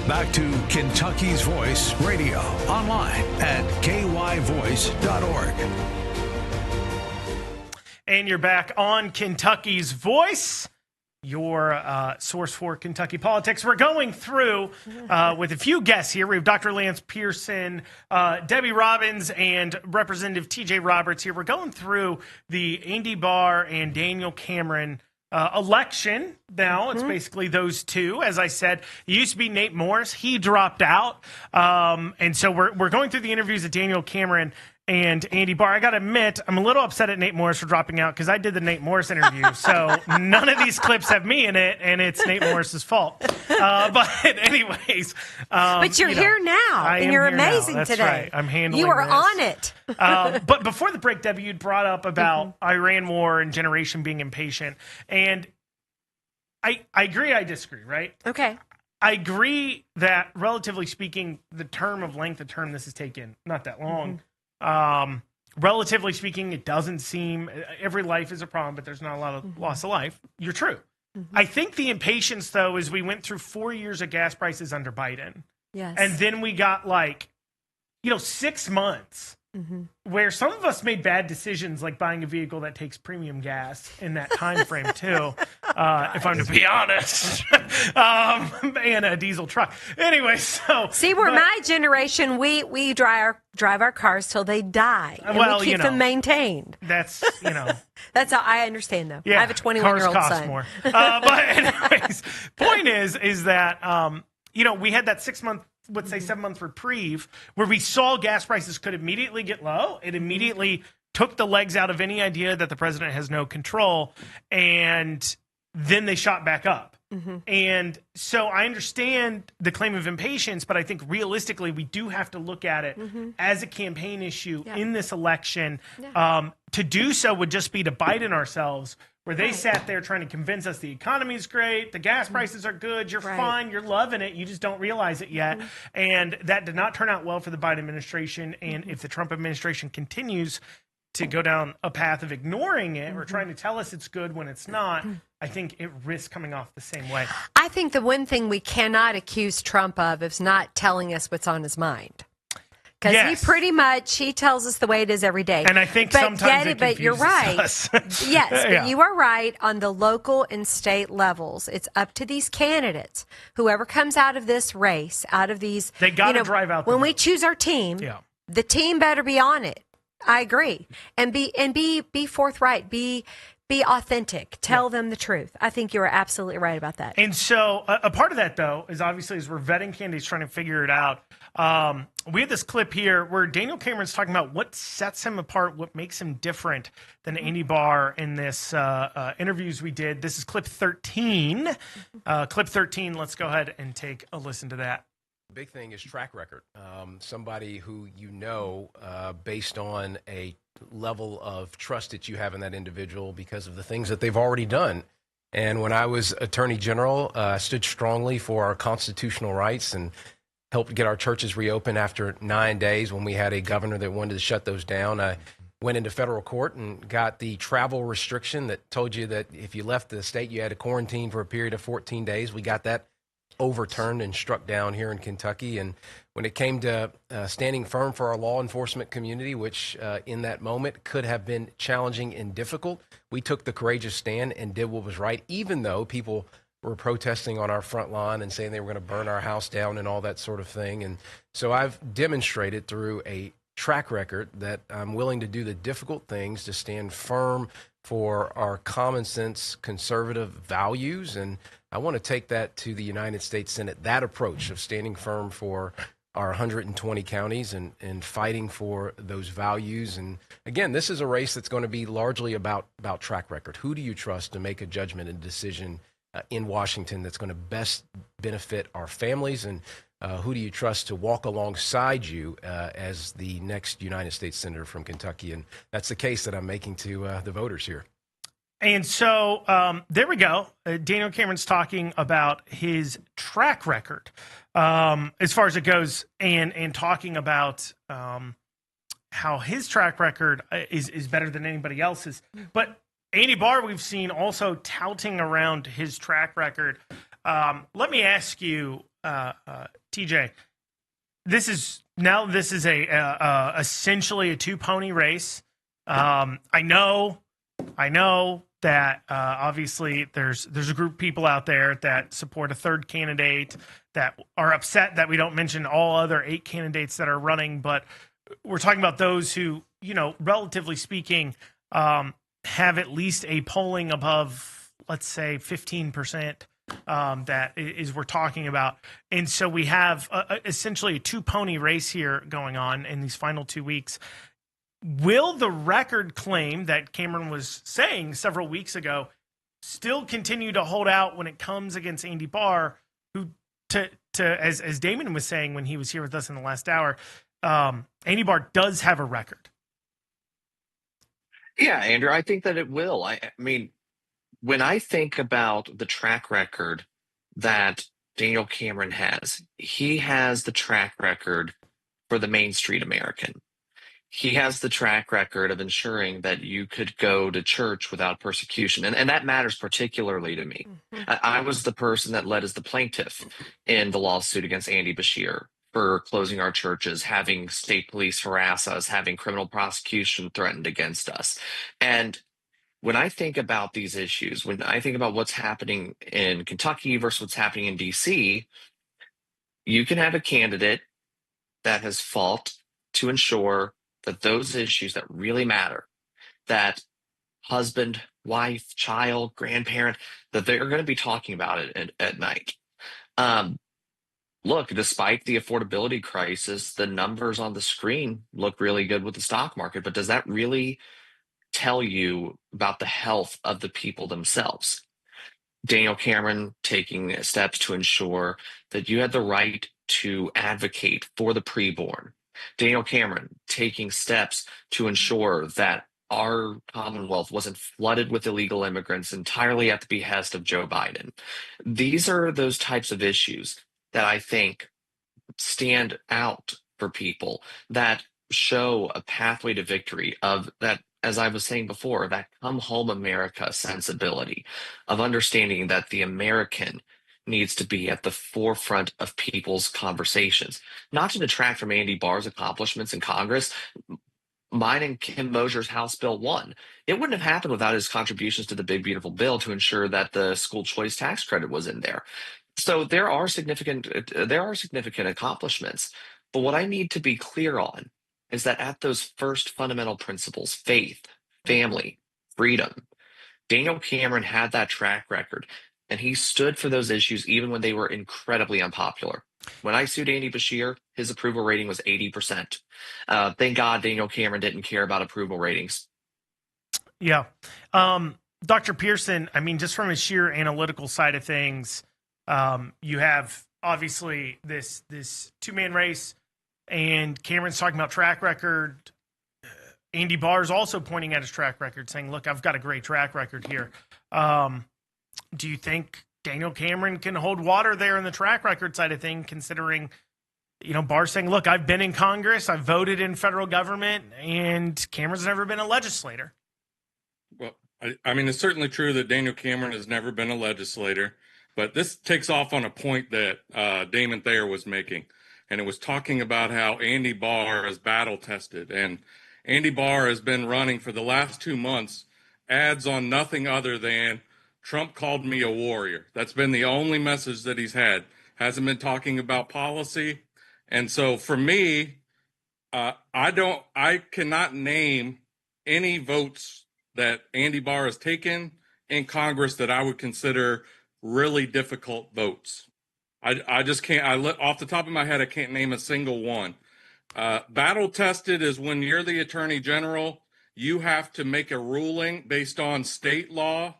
Speaker 2: Back to Kentucky's Voice Radio, online at kyvoice.org.
Speaker 3: And you're back on Kentucky's Voice, your source for Kentucky politics. We're going through with a few guests here. We have Dr. Lance Pearson, Debbie Robbins, and Representative T.J. Roberts here. We're going through the Andy Barr and Daniel Cameron election. Now it's basically those two. As I said, it used to be Nate Morris. He dropped out. And so we're going through the interviews of Daniel Cameron and Andy Barr. I got to admit, I'm a little upset at Nate Morris for dropping out because I did the Nate Morris interview. So none of these clips have me in it, and it's Nate Morris's fault. But anyways.
Speaker 4: But you're here now, and you're amazing
Speaker 3: That's
Speaker 4: today.
Speaker 3: Right. I'm handling
Speaker 4: You are
Speaker 3: this.
Speaker 4: on it.
Speaker 3: But before the break, Debbie, you'd brought up about Iran war and generation being impatient. And I agree, I disagree, right?
Speaker 4: Okay.
Speaker 3: I agree that, relatively speaking, the length of term this has taken, not that long. Relatively speaking, it doesn't seem, every life is a problem, but there's not a lot of loss of life. You're true. I think the impatience, though, is we went through 4 years of gas prices under Biden.
Speaker 4: Yes.
Speaker 3: And then we got 6 months where some of us made bad decisions, like buying a vehicle that takes premium gas in that time frame too, if I'm to be honest, and a diesel truck. Anyway, so
Speaker 4: see, we're my generation. We drive our cars till they die, and we keep them maintained.
Speaker 3: That's
Speaker 4: that's how I understand, though.
Speaker 3: Yeah,
Speaker 4: I have a 21-year-old
Speaker 3: cars cost
Speaker 4: son.
Speaker 3: more. But anyways, point is that we had that 6 month, let's say 7 month reprieve where we saw gas prices could immediately get low. It immediately took the legs out of any idea that the president has no control, and then they shot back up. And so I understand the claim of impatience, but I think realistically we do have to look at it as a campaign issue in this election. To do so would just be to Biden ourselves, where they sat there trying to convince us the economy's great, the gas prices are good, you're fine, you're loving it, you just don't realize it yet. And that did not turn out well for the Biden administration. And if the Trump administration continues to go down a path of ignoring it or trying to tell us it's good when it's not, I think it risks coming off the same way.
Speaker 4: I think the one thing we cannot accuse Trump of is not telling us what's on his mind. Because he pretty much, he tells us the way it is every day.
Speaker 3: And I think sometimes it
Speaker 4: but you're right.
Speaker 3: us.
Speaker 4: Yes, but you are right on the local and state levels. It's up to these candidates. Whoever comes out of this race, out of these,
Speaker 3: they got to drive out.
Speaker 4: When we choose our team, the team better be on it. I agree, and be forthright, be authentic, tell them the truth. I think you are absolutely right about that.
Speaker 3: And so a part of that, though, is obviously as we're vetting candidates trying to figure it out. We have this clip here where Daniel Cameron's talking about what sets him apart, what makes him different than Andy Barr in this interviews we did. This is clip 13. Clip 13. Let's go ahead and take a listen to that.
Speaker 7: Big thing is track record. Somebody who based on a level of trust that you have in that individual because of the things that they've already done. And when I was Attorney General, I stood strongly for our constitutional rights and helped get our churches reopened after 9 days when we had a governor that wanted to shut those down. I went into federal court and got the travel restriction that told you that if you left the state, you had to quarantine for a period of 14 days. We got that overturned and struck down here in Kentucky. And when it came to standing firm for our law enforcement community, which in that moment could have been challenging and difficult, we took the courageous stand and did what was right, even though people were protesting on our front lawn and saying they were going to burn our house down and all that sort of thing. And so I've demonstrated through a track record that I'm willing to do the difficult things to stand firm for our common sense conservative values. And I want to take that to the United States Senate, that approach of standing firm for our 120 counties and fighting for those values. And again, this is a race that's going to be largely about track record. Who do you trust to make a judgment and decision in Washington that's going to best benefit our families? And who do you trust to walk alongside you as the next United States Senator from Kentucky? And that's the case that I'm making to the voters here.
Speaker 3: And so there we go. Daniel Cameron's talking about his track record as far as it goes, and talking about how his track record is better than anybody else's. But Andy Barr, we've seen also touting around his track record. Let me ask you, TJ, this is a essentially a two-pony race. I know that obviously there's a group of people out there that support a third candidate that are upset that we don't mention all other 8 candidates that are running, but we're talking about those who, relatively speaking, have at least a polling above, let's say, 15%. That is we're talking about. And so we have essentially a two-pony race here going on in these final 2 weeks. Will the record claim that Cameron was saying several weeks ago still continue to hold out when it comes against Andy Barr, who, as Damon was saying when he was here with us in the last hour, Andy Barr does have a record?
Speaker 5: Yeah, Andrew, I think that it will. I mean, when I think about the track record that Daniel Cameron has, he has the track record for the Main Street American. He has the track record of ensuring that you could go to church without persecution. And that matters particularly to me. I was the person that led as the plaintiff in the lawsuit against Andy Beshear for closing our churches, having state police harass us, having criminal prosecution threatened against us. And when I think about these issues, when I think about what's happening in Kentucky versus what's happening in DC, you can have a candidate that has fought to ensure that those issues that really matter, that husband, wife, child, grandparent, that they're going to be talking about it at night. Look, despite the affordability crisis, the numbers on the screen look really good with the stock market, but does that really tell you about the health of the people themselves? Daniel Cameron taking steps to ensure that you had the right to advocate for the preborn. Daniel Cameron taking steps to ensure that our Commonwealth wasn't flooded with illegal immigrants entirely at the behest of Joe Biden. These are those types of issues that I think stand out for people, that show a pathway to victory, of that, as I was saying before, that come home America sensibility of understanding that the American needs to be at the forefront of people's conversations, not to detract from Andy Barr's accomplishments in Congress. Mine and Kim Mosier's House Bill 1. It wouldn't have happened without his contributions to the Big Beautiful Bill to ensure that the school choice tax credit was in there. So there are significant accomplishments. But what I need to be clear on is that at those first fundamental principles, faith, family, freedom, Daniel Cameron had that track record, and he stood for those issues even when they were incredibly unpopular. When I sued Andy Beshear, his approval rating was 80%. Thank God Daniel Cameron didn't care about approval ratings.
Speaker 3: Yeah. Dr. Pearson, I mean, just from a sheer analytical side of things, you have obviously this two-man race, and Cameron's talking about track record. Andy Barr's also pointing at his track record, saying, look, I've got a great track record here. Do you think Daniel Cameron can hold water there in the track record side of things, considering, Barr saying, look, I've been in Congress, I've voted in federal government, and Cameron's never been a legislator?
Speaker 10: Well, I mean, it's certainly true that Daniel Cameron has never been a legislator, but this takes off on a point that Damon Thayer was making, and it was talking about how Andy Barr is battle tested, and Andy Barr has been running for the last 2 months ads on nothing other than Trump called me a warrior. That's been the only message that he's had. Hasn't been talking about policy. And so for me, I cannot name any votes that Andy Barr has taken in Congress that I would consider really difficult votes. I just can't, off the top of my head, I can't name a single one. Battle tested is when you're the attorney general, you have to make a ruling based on state law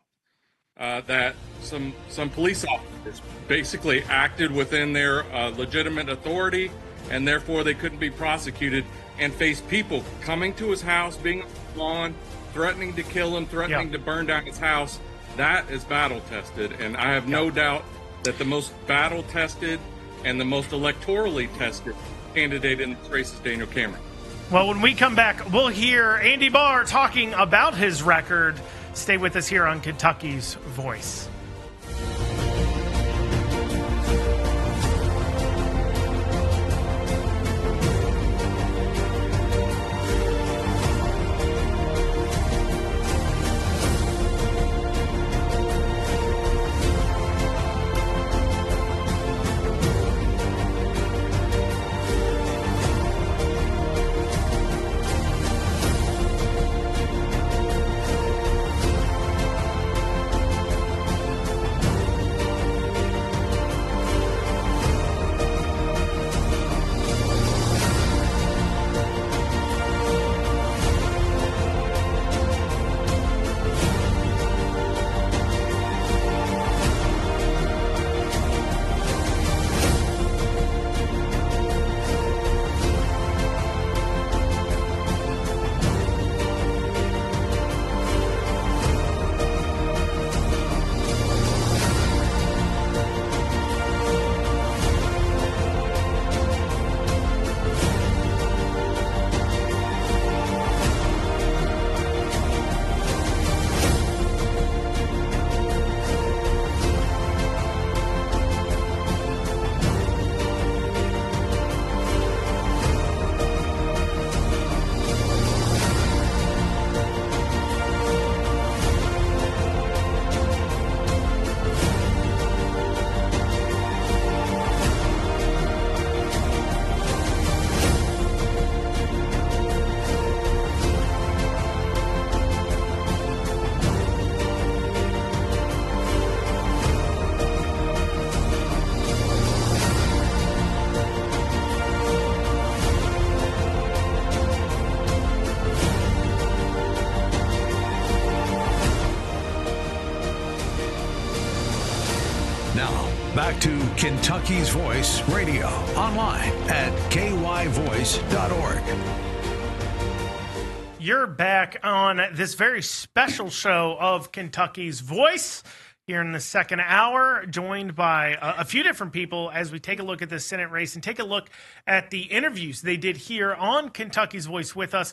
Speaker 10: that some police officers basically acted within their legitimate authority, and therefore they couldn't be prosecuted, and faced people coming to his house, being on, threatening to kill him, threatening to burn down his house. That is battle tested, and I have no doubt that the most battle tested and the most electorally tested candidate in this race is Daniel Cameron.
Speaker 3: Well, when we come back, we'll hear Andy Barr talking about his record. Stay with us here on Kentucky's Voice.
Speaker 2: Now, back to Kentucky's Voice Radio, online at kyvoice.org.
Speaker 3: You're back on this very special show of Kentucky's Voice here in the second hour, joined by a few different people as we take a look at this Senate race and take a look at the interviews they did here on Kentucky's Voice with us,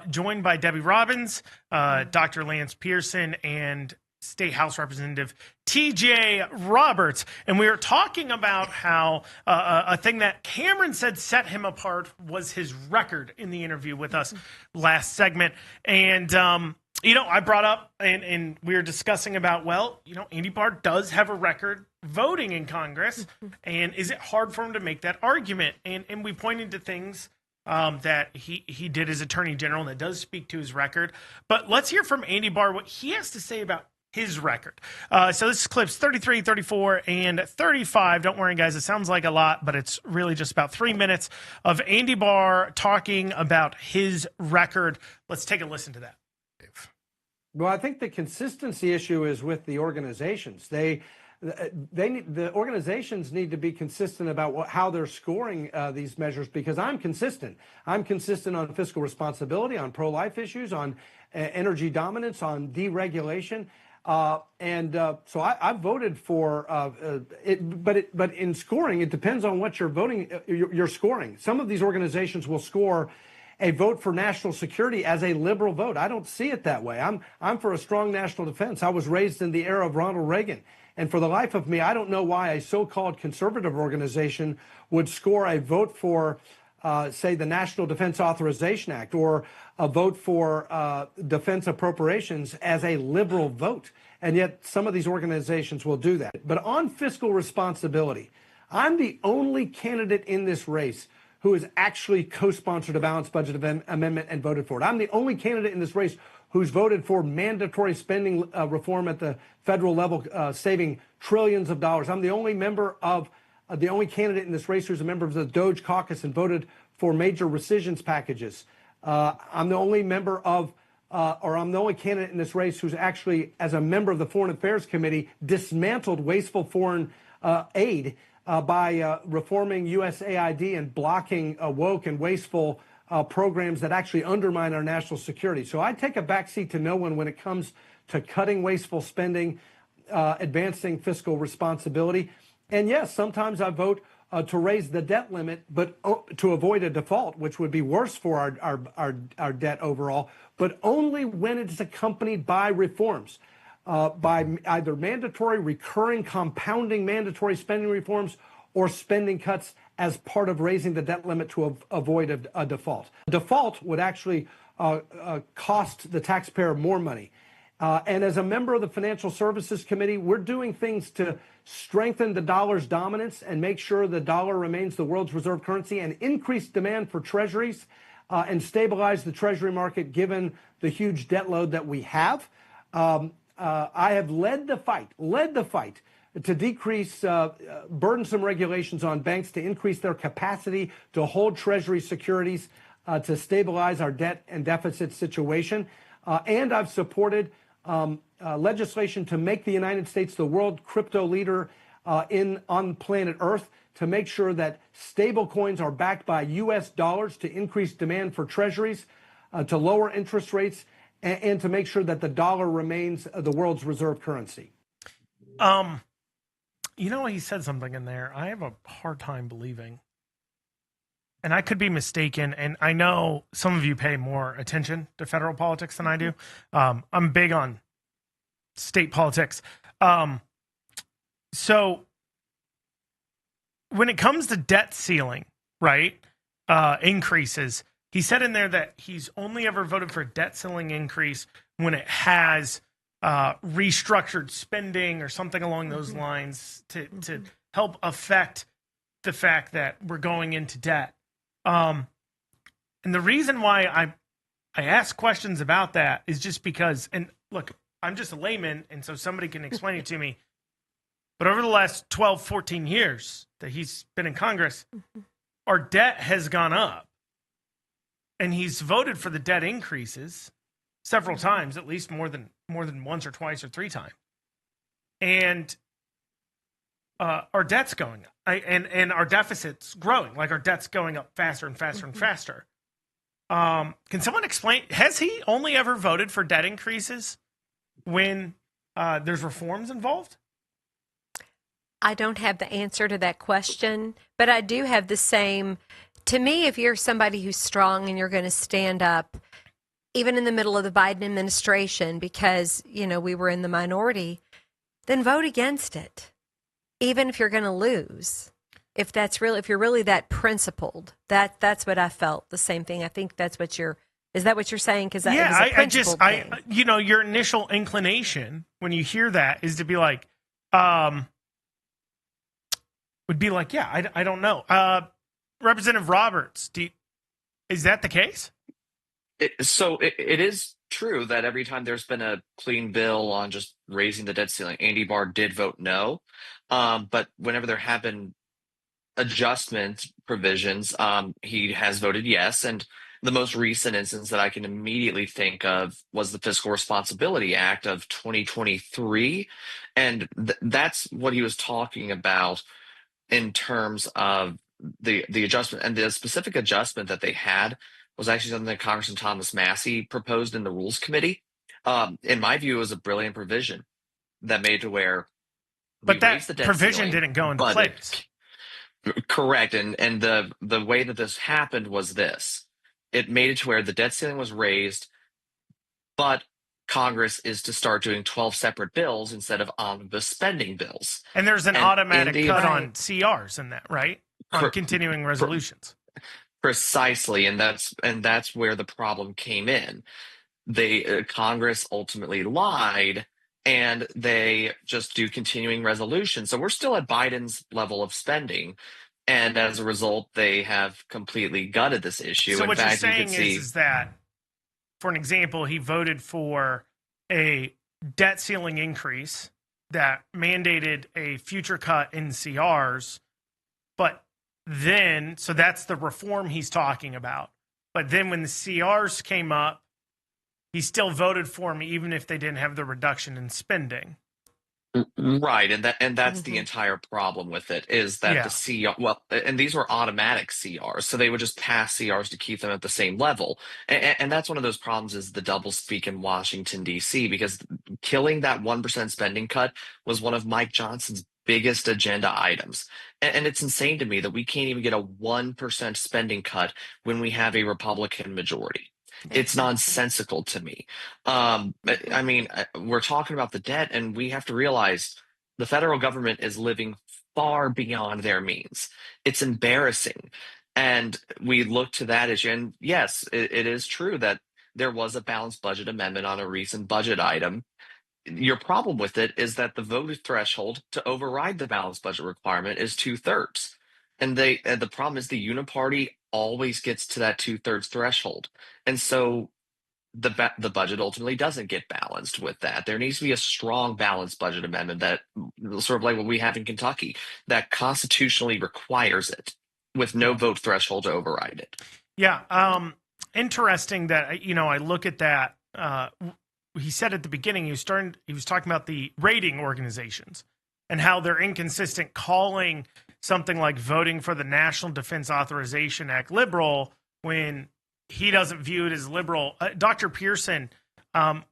Speaker 3: joined by Debbie Robbins, Dr. Lance Pearson, and State House Representative TJ Roberts. And we were talking about how a thing that Cameron said set him apart was his record in the interview with us last segment. And, I brought up and we were discussing about, Andy Barr does have a record voting in Congress. And is it hard for him to make that argument? And we pointed to things that he did as Attorney General, and that does speak to his record. But let's hear from Andy Barr what he has to say about his record. So this is clips 33, 34, and 35. Don't worry, guys. It sounds like a lot, but it's really just about 3 minutes of Andy Barr talking about his record. Let's take a listen to that.
Speaker 8: Well, I think the consistency issue is with the organizations. The organizations need to be consistent about how they're scoring these measures, because I'm consistent. I'm consistent on fiscal responsibility, on pro-life issues, on energy dominance, on deregulation. So I voted for it, but in scoring, it depends on what you're voting. You're scoring. Some of these organizations will score a vote for national security as a liberal vote. I don't see it that way. I'm for a strong national defense. I was raised in the era of Ronald Reagan. And for the life of me, I don't know why a so-called conservative organization would score a vote for, say, the National Defense Authorization Act or a vote for defense appropriations as a liberal vote. And yet some of these organizations will do that. But on fiscal responsibility, I'm the only candidate in this race who has actually co-sponsored a balanced budget amendment and voted for it. I'm the only candidate in this race who's voted for mandatory spending reform at the federal level, saving trillions of dollars. I'm the only the only candidate in this race who's a member of the DOGE caucus and voted for major rescissions packages. I'm the only member of, I'm the only candidate in this race who's actually, as a member of the Foreign Affairs Committee, dismantled wasteful foreign aid by reforming USAID and blocking woke and wasteful programs that actually undermine our national security. So I take a backseat to no one when it comes to cutting wasteful spending, advancing fiscal responsibility. And yes, sometimes I vote to raise the debt limit, but to avoid a default, which would be worse for our debt overall, but only when it's accompanied by reforms. By either mandatory, recurring, compounding mandatory spending reforms or spending cuts as part of raising the debt limit to avoid a default. A default would actually cost the taxpayer more money. And as a member of the Financial Services Committee, we're doing things to strengthen the dollar's dominance and make sure the dollar remains the world's reserve currency and increase demand for treasuries and stabilize the treasury market given the huge debt load that we have. I have led the fight to decrease burdensome regulations on banks, to increase their capacity to hold Treasury securities, to stabilize our debt and deficit situation. And I've supported legislation to make the United States the world crypto leader on planet Earth, to make sure that stable coins are backed by U.S. dollars, to increase demand for treasuries, to lower interest rates, and to make sure that the dollar remains the world's reserve currency.
Speaker 3: He said something in there I have a hard time believing. And I could be mistaken, and I know some of you pay more attention to federal politics than I do. I'm big on state politics. So when it comes to debt ceiling, right, increases, he said in there that he's only ever voted for a debt ceiling increase when it has restructured spending or something along those lines to help affect the fact that we're going into debt. And the reason why I ask questions about that is just because, and look, I'm just a layman, and so somebody can explain it to me. But over the last 12, 14 years that he's been in Congress, our debt has gone up. And he's voted for the debt increases several times, at least more than once or twice or three times. And our debt's going up, and our deficit's growing. Like our debt's going up faster and faster and faster. Can someone explain? Has he only ever voted for debt increases when there's reforms involved?
Speaker 4: I don't have the answer to that question, but I do have the same. To me, if you're somebody who's strong and you're going to stand up, even in the middle of the Biden administration, because, we were in the minority, then vote against it, even if you're going to lose. If you're really that principled, that's what I felt. The same thing. I think that's what is that what you're saying? Because your initial inclination when you hear that is to be like, would be like, yeah, I don't know. Representative Roberts, is that the case?
Speaker 5: It is true that every time there's been a clean bill on just raising the debt ceiling, Andy Barr did vote no. But whenever there have been adjustment provisions, he has voted yes. And the most recent instance that I can immediately think of was the Fiscal Responsibility Act of 2023. And that's what he was talking about in terms of the adjustment. And the specific adjustment that they had was actually something that Congressman Thomas Massie proposed in the Rules Committee. In my view, it was a brilliant provision that made to where
Speaker 3: but that provision didn't go into place.
Speaker 5: Correct. And the way that this happened was this. It made it to where the debt ceiling was raised, but Congress is to start doing 12 separate bills instead of omnibus spending bills.
Speaker 3: And there's an automatic cut on CRs in that, right? On continuing resolutions.
Speaker 5: Precisely. And that's where the problem came in. Congress ultimately lied, and they just do continuing resolutions. So we're still at Biden's level of spending. And as a result, they have completely gutted this issue.
Speaker 3: So what you're saying is that, for an example, he voted for a debt ceiling increase that mandated a future cut in CRs, but then, so that's the reform he's talking about. But then when the CRs came up, he still voted for them even if they didn't have the reduction in spending.
Speaker 5: Right, and that's the entire problem with it is that the CR, and these were automatic CRs, so they would just pass CRs to keep them at the same level, and that's one of those problems is the doublespeak in Washington D.C. because killing that 1% spending cut was one of Mike Johnson's biggest agenda items, and it's insane to me that we can't even get a 1% spending cut when we have a Republican majority. It's nonsensical to me. I mean, we're talking about the debt, and we have to realize the federal government is living far beyond their means. It's embarrassing. And we look to that issue. And yes, it is true that there was a balanced budget amendment on a recent budget item. Your problem with it is that the vote threshold to override the balanced budget requirement is 2/3. And the problem is the uniparty always gets to that 2/3 threshold. And so the budget ultimately doesn't get balanced with that. There needs to be a strong balanced budget amendment that sort of like what we have in Kentucky that constitutionally requires it with no vote threshold to override it.
Speaker 3: Yeah. Interesting that, I look at that. He said at the beginning, he was talking about the rating organizations and how they're inconsistent calling something like voting for the National Defense Authorization Act liberal when he doesn't view it as liberal. Dr. Pearson,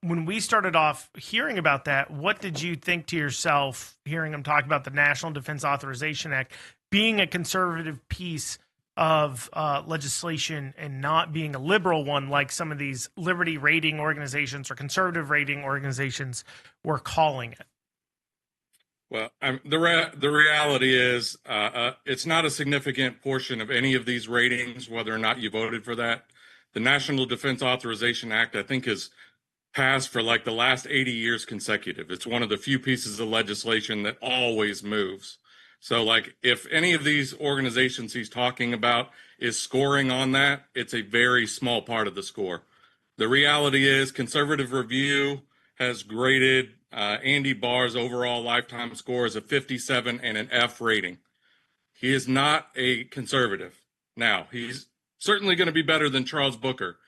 Speaker 3: when we started off hearing about that, what did you think to yourself hearing him talk about the National Defense Authorization Act being a conservative piece of legislation and not being a liberal one like some of these liberty rating organizations or conservative rating organizations were calling it?
Speaker 10: Well, the reality is it's not a significant portion of any of these ratings, whether or not you voted for that. The National Defense Authorization Act, I think, has passed for like the last 80 years consecutive. It's one of the few pieces of legislation that always moves. So, like, if any of these organizations he's talking about is scoring on that, it's a very small part of the score. The reality is Conservative Review has graded Andy Barr's overall lifetime score as a 57 and an F rating. He is not a conservative. Now, he's certainly going to be better than Charles Booker.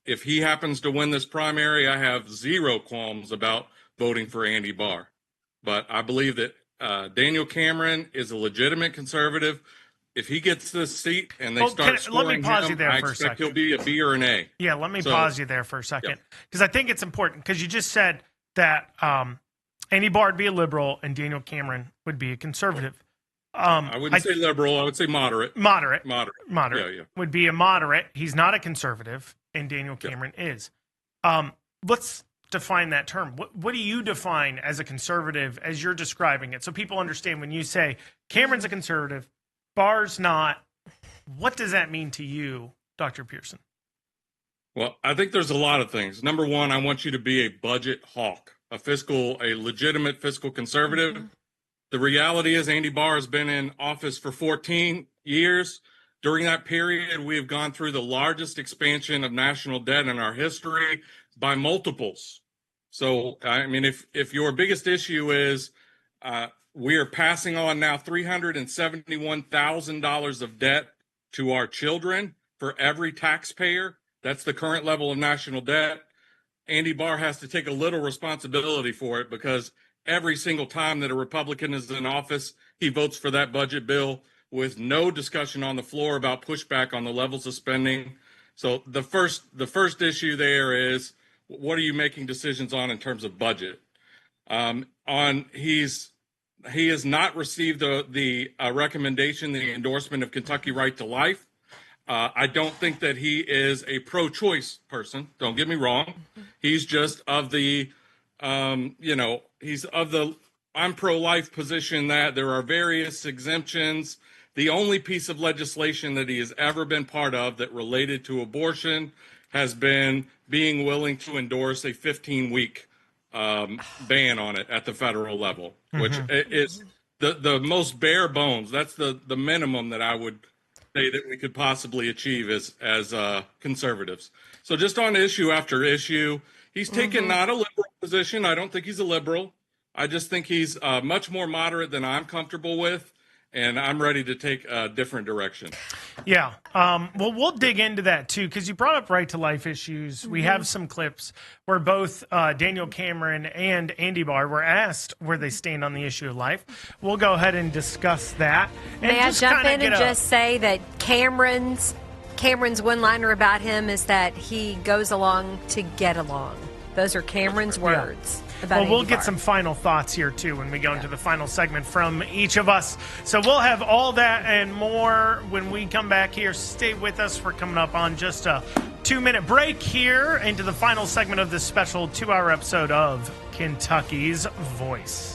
Speaker 10: If he happens to win this primary, I have zero qualms about voting for Andy Barr. But I believe that Daniel Cameron is a legitimate conservative. If he gets this seat and they start scoring
Speaker 3: let me pause you there
Speaker 10: I
Speaker 3: for a
Speaker 10: expect
Speaker 3: second.
Speaker 10: he'll be a B or an A.
Speaker 3: Yeah, let me pause you there for a second, because I think it's important, because you just said that Andy Barr would be a liberal and Daniel Cameron would be a conservative.
Speaker 10: I wouldn't say liberal. I would say moderate.
Speaker 3: Moderate.
Speaker 10: Yeah.
Speaker 3: Would be a moderate. He's not a conservative, and Daniel Cameron is. Let's define that term. What do you define as a conservative as you're describing it, so people understand when you say Cameron's a conservative, Barr's not? What does that mean to you, Dr. Pearson?
Speaker 10: Well, I think there's a lot of things. Number one, I want you to be a budget hawk, a legitimate fiscal conservative. Mm-hmm. The reality is Andy Barr has been in office for 14 years. During that period, we have gone through the largest expansion of national debt in our history by multiples. So, I mean, if your biggest issue is we are passing on now $371,000 of debt to our children for every taxpayer, that's the current level of national debt. Andy Barr has to take a little responsibility for it, because every single time that a Republican is in office, he votes for that budget bill with no discussion on the floor about pushback on the levels of spending. So the first issue there is, what are you making decisions on in terms of budget? He has not received the recommendation, the endorsement of Kentucky Right to Life. I don't think that he is a pro-choice person. Don't get me wrong. He's just of the, he's of the I'm pro-life position that there are various exemptions. The only piece of legislation that he has ever been part of that related to abortion has been being willing to endorse a 15-week ban on it at the federal level, which is the most bare bones. That's the minimum that I would say that we could possibly achieve as conservatives. So just on issue after issue, he's taken not a liberal position. I don't think he's a liberal. I just think he's much more moderate than I'm comfortable with, and I'm ready to take a different direction.
Speaker 3: Yeah. Well, we'll dig into that, too, because you brought up right to life issues. We have some clips where both Daniel Cameron and Andy Barr were asked where they stand on the issue of life. We'll go ahead and discuss that.
Speaker 4: May I jump in and just say that Cameron's one-liner about him is that he goes along to get along. Those are Cameron's words.
Speaker 3: Well, we'll get some final thoughts here, too, when we go into the final segment from each of us. So we'll have all that and more when we come back here. Stay with us. We're coming up on just a 2-minute break here into the final segment of this special 2-hour episode of Kentucky's Voice.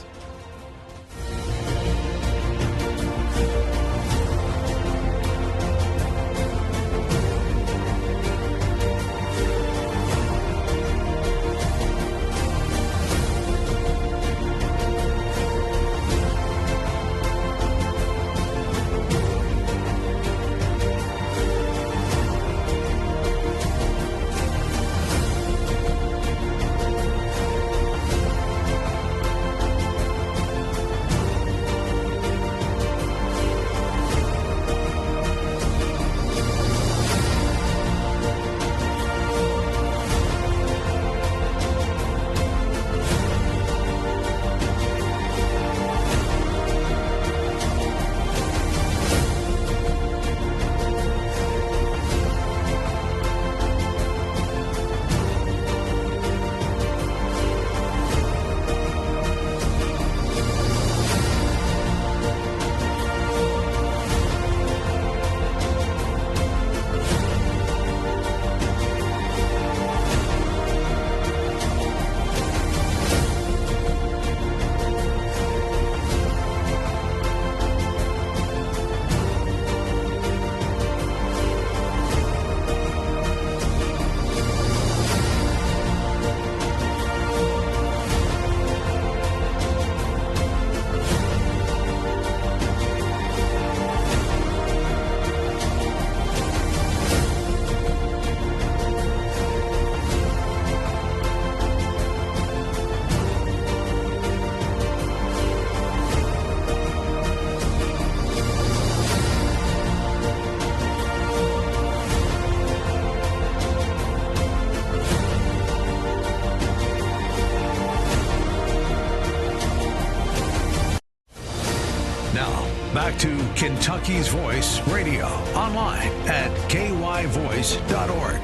Speaker 2: Now, back to Kentucky's Voice Radio, online at kyvoice.org.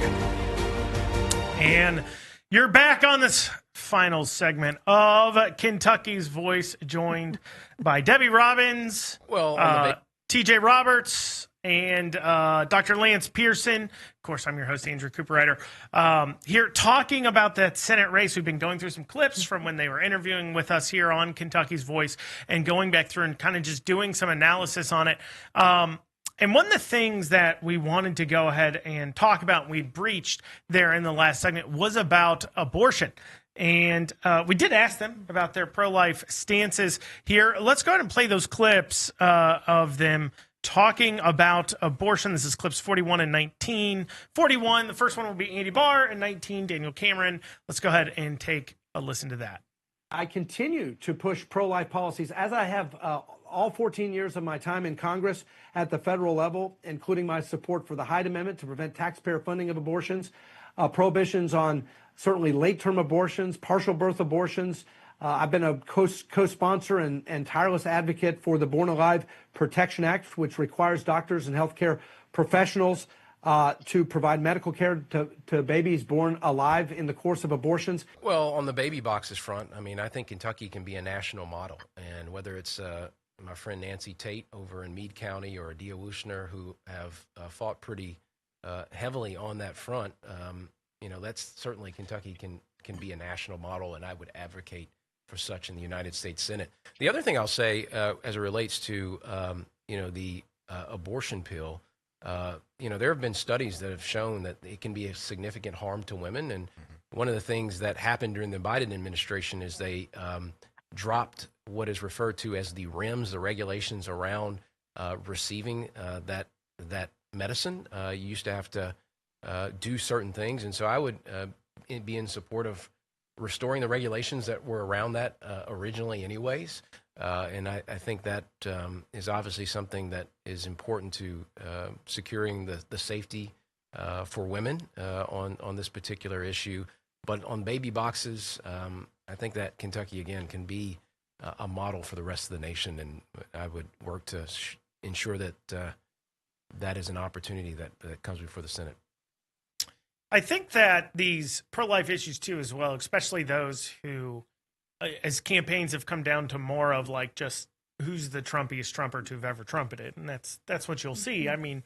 Speaker 3: And you're back on this final segment of Kentucky's Voice, joined by Debbie Robbins, TJ Roberts, and Dr. Lance Pearson. Of course, I'm your host, Andrew Cooper-Ryder, here talking about that Senate race. We've been going through some clips from when they were interviewing with us here on Kentucky's Voice and going back through and kind of just doing some analysis on it. And one of the things that we wanted to go ahead and talk about, and we breached there in the last segment, was about abortion. And we did ask them about their pro-life stances here. Let's go ahead and play those clips of them talking about abortion. This is clips 41 and 19. 41, the first one will be Andy Barr, and 19, Daniel Cameron. Let's go ahead and take a listen to that.
Speaker 8: I continue to push pro-life policies, as I have all 14 years of my time in Congress at the federal level, including my support for the Hyde Amendment to prevent taxpayer funding of abortions, prohibitions on certainly late-term abortions, partial birth abortions. I've been a co-sponsor and tireless advocate for the Born Alive Protection Act, which requires doctors and healthcare professionals to provide medical care to babies born alive in the course of abortions.
Speaker 7: Well, on the baby boxes front, I mean, I think Kentucky can be a national model. And whether it's my friend Nancy Tate over in Meade County or Adia Wuchner, who have fought pretty heavily on that front, that's certainly Kentucky can be a national model, and I would advocate for such in the United States Senate. The other thing I'll say as it relates to, the abortion pill, there have been studies that have shown that it can be a significant harm to women. And one of the things that happened during the Biden administration is they dropped what is referred to as the REMS, the regulations around receiving that medicine. You used to have to do certain things. And so I would be in support of restoring the regulations that were around that originally anyways. And I think that is obviously something that is important to securing the safety for women on this particular issue. But on baby boxes, I think that Kentucky, again, can be a model for the rest of the nation. And I would work to ensure that that is an opportunity that comes before the Senate.
Speaker 3: I think that these pro-life issues too, as well, especially those who, as campaigns have come down to more of like just who's the Trumpiest Trumper to have ever trumpeted, and that's what you'll see. I mean,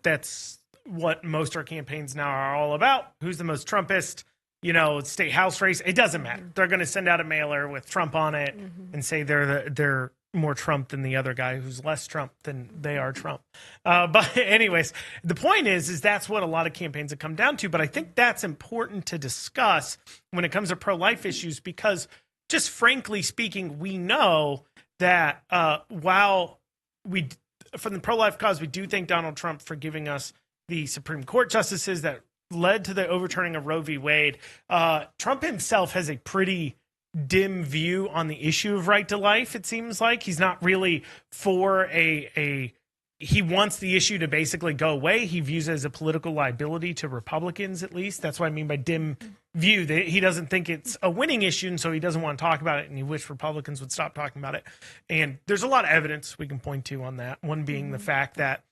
Speaker 3: that's what most of our campaigns now are all about. Who's the most Trumpist? State house race. It doesn't matter. They're going to send out a mailer with Trump on it and say they're more Trump than the other guy who's less Trump than they are Trump. But anyways, the point is that's what a lot of campaigns have come down to. But I think that's important to discuss when it comes to pro-life issues, because just frankly speaking, we know that while from the pro-life cause, we do thank Donald Trump for giving us the Supreme Court justices that led to the overturning of Roe v. Wade. Trump himself has a pretty dim view on the issue of right to life. It seems like he's not really for he wants the issue to basically go away. He views it as a political liability to Republicans, at least. That's what I mean by dim view. He doesn't think it's a winning issue, and so he doesn't want to talk about it, and he wished Republicans would stop talking about it. And there's a lot of evidence we can point to on that, one being the fact that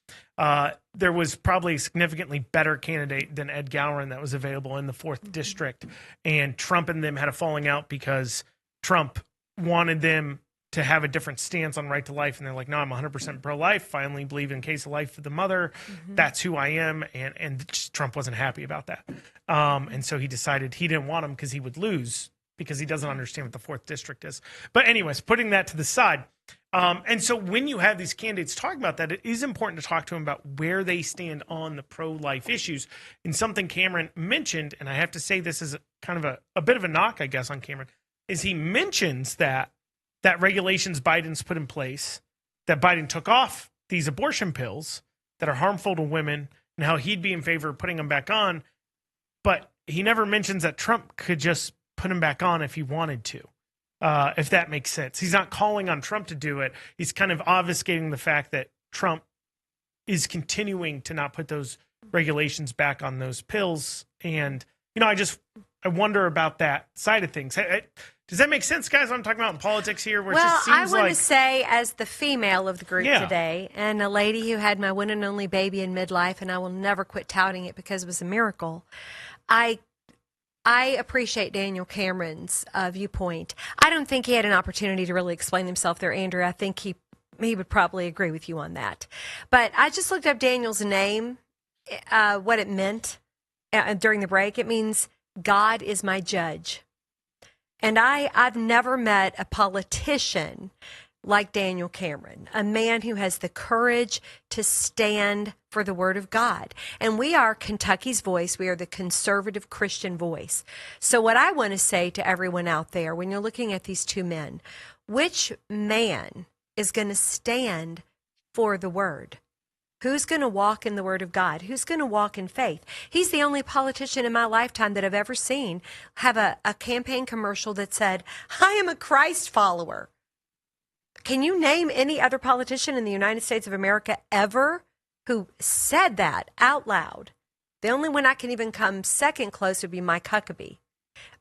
Speaker 3: there was probably a significantly better candidate than Ed Gowron that was available in the 4th District, and Trump and them had a falling out because Trump wanted them to have a different stance on right to life, and they're like, no, I'm 100% pro-life. I only believe in case of life for the mother. That's who I am, and just, Trump wasn't happy about that. And so he decided he didn't want him because he would lose, because he doesn't understand what the 4th District is. But anyways, putting that to the side, and so when you have these candidates talking about that, it is important to talk to them about where they stand on the pro-life issues. And something Cameron mentioned, and I have to say this is kind of a bit of a knock, I guess, on Cameron, is he mentions that regulations Biden's put in place, that Biden took off these abortion pills that are harmful to women, and how he'd be in favor of putting them back on. But he never mentions that Trump could just put them back on if he wanted to. If that makes sense. He's not calling on Trump to do it. He's kind of obfuscating the fact that Trump is continuing to not put those regulations back on those pills. And, I wonder about that side of things. Does that make sense, guys? I'm talking about in politics here, where it
Speaker 4: Well,
Speaker 3: just
Speaker 4: I
Speaker 3: seems
Speaker 4: want
Speaker 3: like
Speaker 4: to say, as the female of the group
Speaker 3: Yeah.
Speaker 4: today, and a lady who had my one and only baby in midlife, and I will never quit touting it because it was a miracle. I appreciate Daniel Cameron's viewpoint. I don't think he had an opportunity to really explain himself there, Andrew. I think he would probably agree with you on that. But I just looked up Daniel's name, what it meant during the break. It means God is my judge. And I've never met a politician like Daniel Cameron, a man who has the courage to stand for the word of God. And we are Kentucky's voice. We are the conservative Christian voice. So what I want to say to everyone out there, when you're looking at these two men, which man is going to stand for the word? Who's going to walk in the word of God? Who's going to walk in faith? He's the only politician in my lifetime that I've ever seen have a campaign commercial that said, I am a Christ follower. Can you name any other politician in the United States of America ever who said that out loud? The only one I can even come second close would be Mike Huckabee.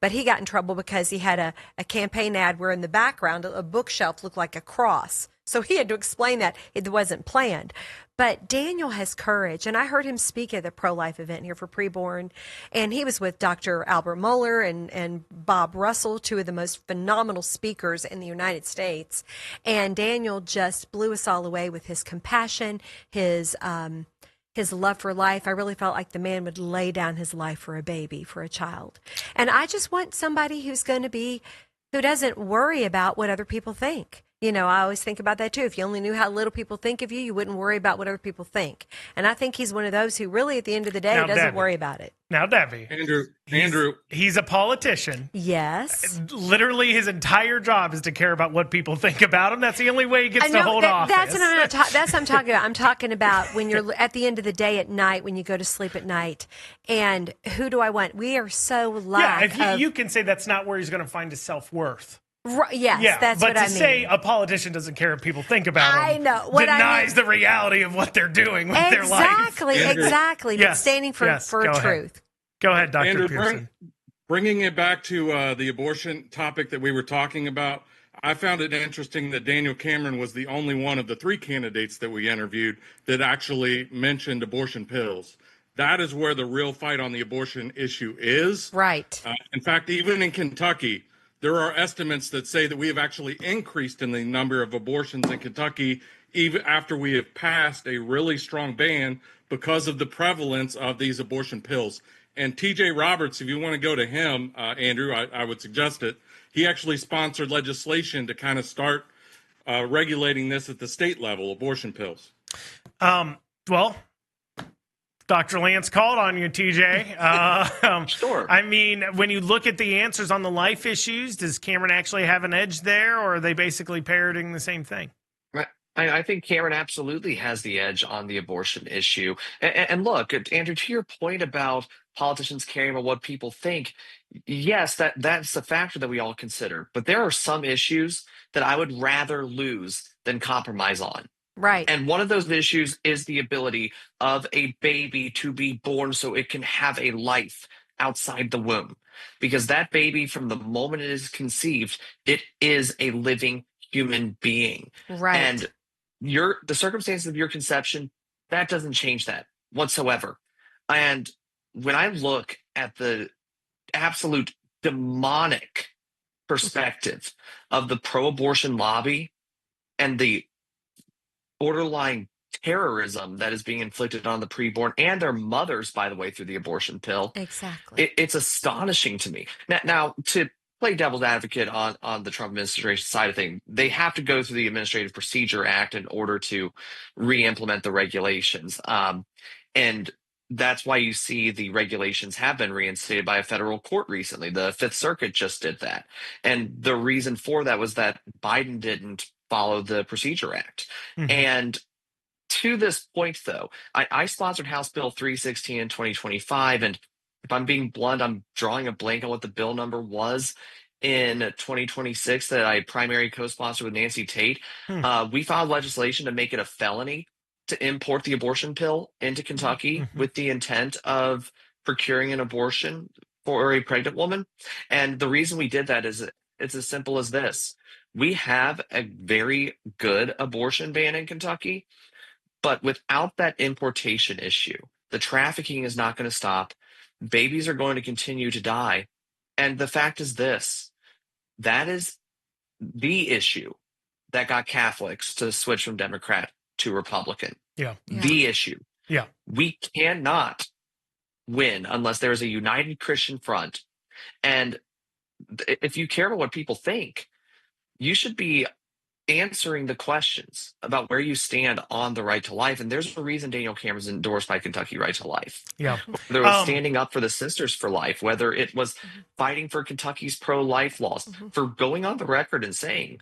Speaker 4: But he got in trouble because he had a campaign ad where in the background a bookshelf looked like a cross. So he had to explain that it wasn't planned. But Daniel has courage, and I heard him speak at the pro-life event here for Preborn, and he was with Dr. Albert Mohler and Bob Russell, two of the most phenomenal speakers in the United States. And Daniel just blew us all away with his compassion, his love for life. I really felt like the man would lay down his life for a baby, for a child. And I just want somebody who doesn't worry about what other people think. You know, I always think about that too. If you only knew how little people think of you, you wouldn't worry about what other people think. And I think he's one of those who really, at the end of the day, doesn't worry about it.
Speaker 3: Now, Debbie.
Speaker 10: Andrew.
Speaker 3: He's a politician.
Speaker 4: Yes.
Speaker 3: Literally, his entire job is to care about what people think about him. That's the only way he gets to hold office.
Speaker 4: That's what I'm talking about. I'm talking about when you're at the end of the day at night, when you go to sleep at night. And who do I want? We are so
Speaker 3: you can say that's not where he's going to find his self-worth.
Speaker 4: Right, yes, that's what I mean.
Speaker 3: But to say a politician doesn't care what people think about him
Speaker 4: I know.
Speaker 3: denies the reality of what they're doing with their life.
Speaker 4: Exactly. But
Speaker 3: Yes,
Speaker 4: standing for truth.
Speaker 3: Go ahead, Dr.
Speaker 10: Andrew,
Speaker 3: Pearson.
Speaker 10: Bringing it back to the abortion topic that we were talking about, I found it interesting that Daniel Cameron was the only one of the three candidates that we interviewed that actually mentioned abortion pills. That is where the real fight on the abortion issue is.
Speaker 4: Right.
Speaker 10: In fact, even in Kentucky, there are estimates that say that we have actually increased in the number of abortions in Kentucky, even after we have passed a really strong ban because of the prevalence of these abortion pills. And TJ Roberts, if you want to go to him, Andrew, I would suggest it. He actually sponsored legislation to kind of start regulating this at the state level, abortion pills.
Speaker 3: Well, Dr. Lance called on you, TJ.
Speaker 5: Sure.
Speaker 3: I mean, when you look at the answers on the life issues, does Cameron actually have an edge there, or are they basically parroting the same thing?
Speaker 5: I think Cameron absolutely has the edge on the abortion issue. And look, Andrew, to your point about politicians caring about what people think, yes, that's a factor that we all consider. But there are some issues that I would rather lose than compromise on.
Speaker 4: Right.
Speaker 5: And one of those issues is the ability of a baby to be born so it can have a life outside the womb. Because that baby, from the moment it is conceived, it is a living human being.
Speaker 4: Right.
Speaker 5: And the circumstances of your conception, that doesn't change that whatsoever. And when I look at the absolute demonic perspective of the pro-abortion lobby and the borderline terrorism that is being inflicted on the preborn and their mothers, by the way, through the abortion pill.
Speaker 4: Exactly.
Speaker 5: It's astonishing to me. Now, to play devil's advocate on the Trump administration side of things, they have to go through the Administrative Procedure Act in order to re-implement the regulations. And that's why you see the regulations have been reinstated by a federal court recently. The Fifth Circuit just did that. And the reason for that was that Biden didn't follow the Procedure Act. Mm-hmm. And to this point, though, I sponsored House Bill 316 in 2025. And if I'm being blunt, I'm drawing a blank on what the bill number was in 2026 that I primary co-sponsored with Nancy Tate. We filed legislation to make it a felony to import the abortion pill into Kentucky with the intent of procuring an abortion for a pregnant woman. And the reason we did that is It's as simple as this. We have a very good abortion ban in Kentucky, but without that importation issue, the trafficking is not going to stop. Babies are going to continue to die. And the fact is this, that is the issue that got Catholics to switch from Democrat to Republican.
Speaker 3: Yeah.
Speaker 5: The issue.
Speaker 3: Yeah.
Speaker 5: We cannot win unless there is a united Christian front. And if you care about what people think, you should be answering the questions about where you stand on the right to life. And there's a reason Daniel Cameron's endorsed by Kentucky Right to Life.
Speaker 3: Yeah.
Speaker 5: There was standing up for the Sisters for Life, whether it was fighting for Kentucky's pro-life laws, for going on the record and saying,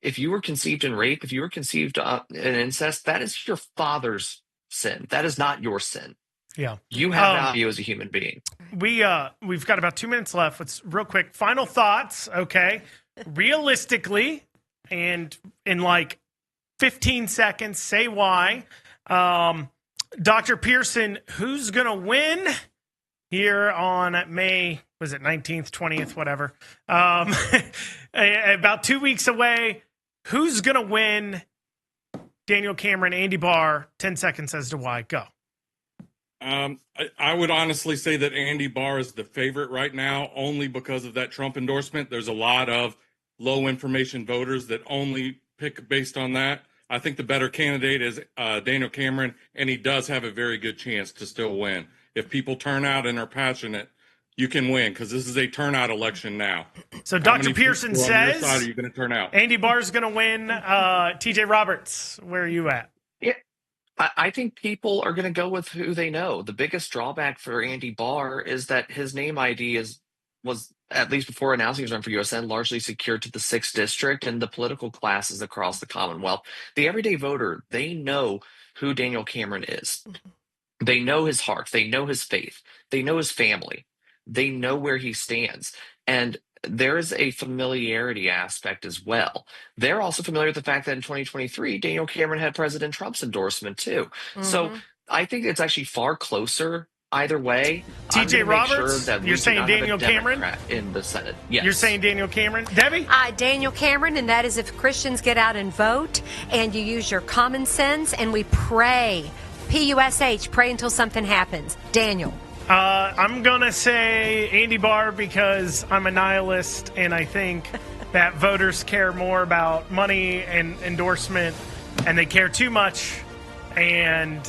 Speaker 5: if you were conceived in rape, if you were conceived in incest, that is your father's sin. That is not your sin.
Speaker 3: Yeah.
Speaker 5: You have value as a human being.
Speaker 3: We've got about 2 minutes left. Let's real quick. Final thoughts. Okay. Realistically, and in like 15 seconds, say why. Dr. Pearson, who's going to win here on May, was it 19th, 20th, whatever? About 2 weeks away. Who's going to win? Daniel Cameron, Andy Barr, 10 seconds as to why. Go.
Speaker 10: I would honestly say that Andy Barr is the favorite right now, only because of that Trump endorsement. There's a lot of low information voters that only pick based on that. I think the better candidate is Daniel Cameron, and he does have a very good chance to still win. If people turn out and are passionate, you can win, because this is a turnout election now.
Speaker 3: So Dr. Pearson says,
Speaker 10: on your side are you going to turn out?
Speaker 3: Andy Barr's going to win. TJ Roberts, where are you at?
Speaker 5: Yeah, I think people are going to go with who they know. The biggest drawback for Andy Barr is that his name ID was, at least before announcing his run for USN, largely secured to the 6th district and the political classes across the Commonwealth. The everyday voter, they know who Daniel Cameron is. They know his heart. They know his faith. They know his family. They know where he stands. And there is a familiarity aspect as well. They're also familiar with the fact that in 2023, Daniel Cameron had President Trump's endorsement too. So I think it's actually far closer either way.
Speaker 3: TJ Roberts, you're saying Daniel Cameron
Speaker 5: in the Senate. Yes.
Speaker 3: You're saying Daniel Cameron. Debbie?
Speaker 4: Daniel Cameron, and that is if Christians get out and vote and you use your common sense and we pray. PUSH, pray until something happens. Daniel.
Speaker 3: I'm going to say Andy Barr because I'm a nihilist, and I think that voters care more about money and endorsement, and they care too much, and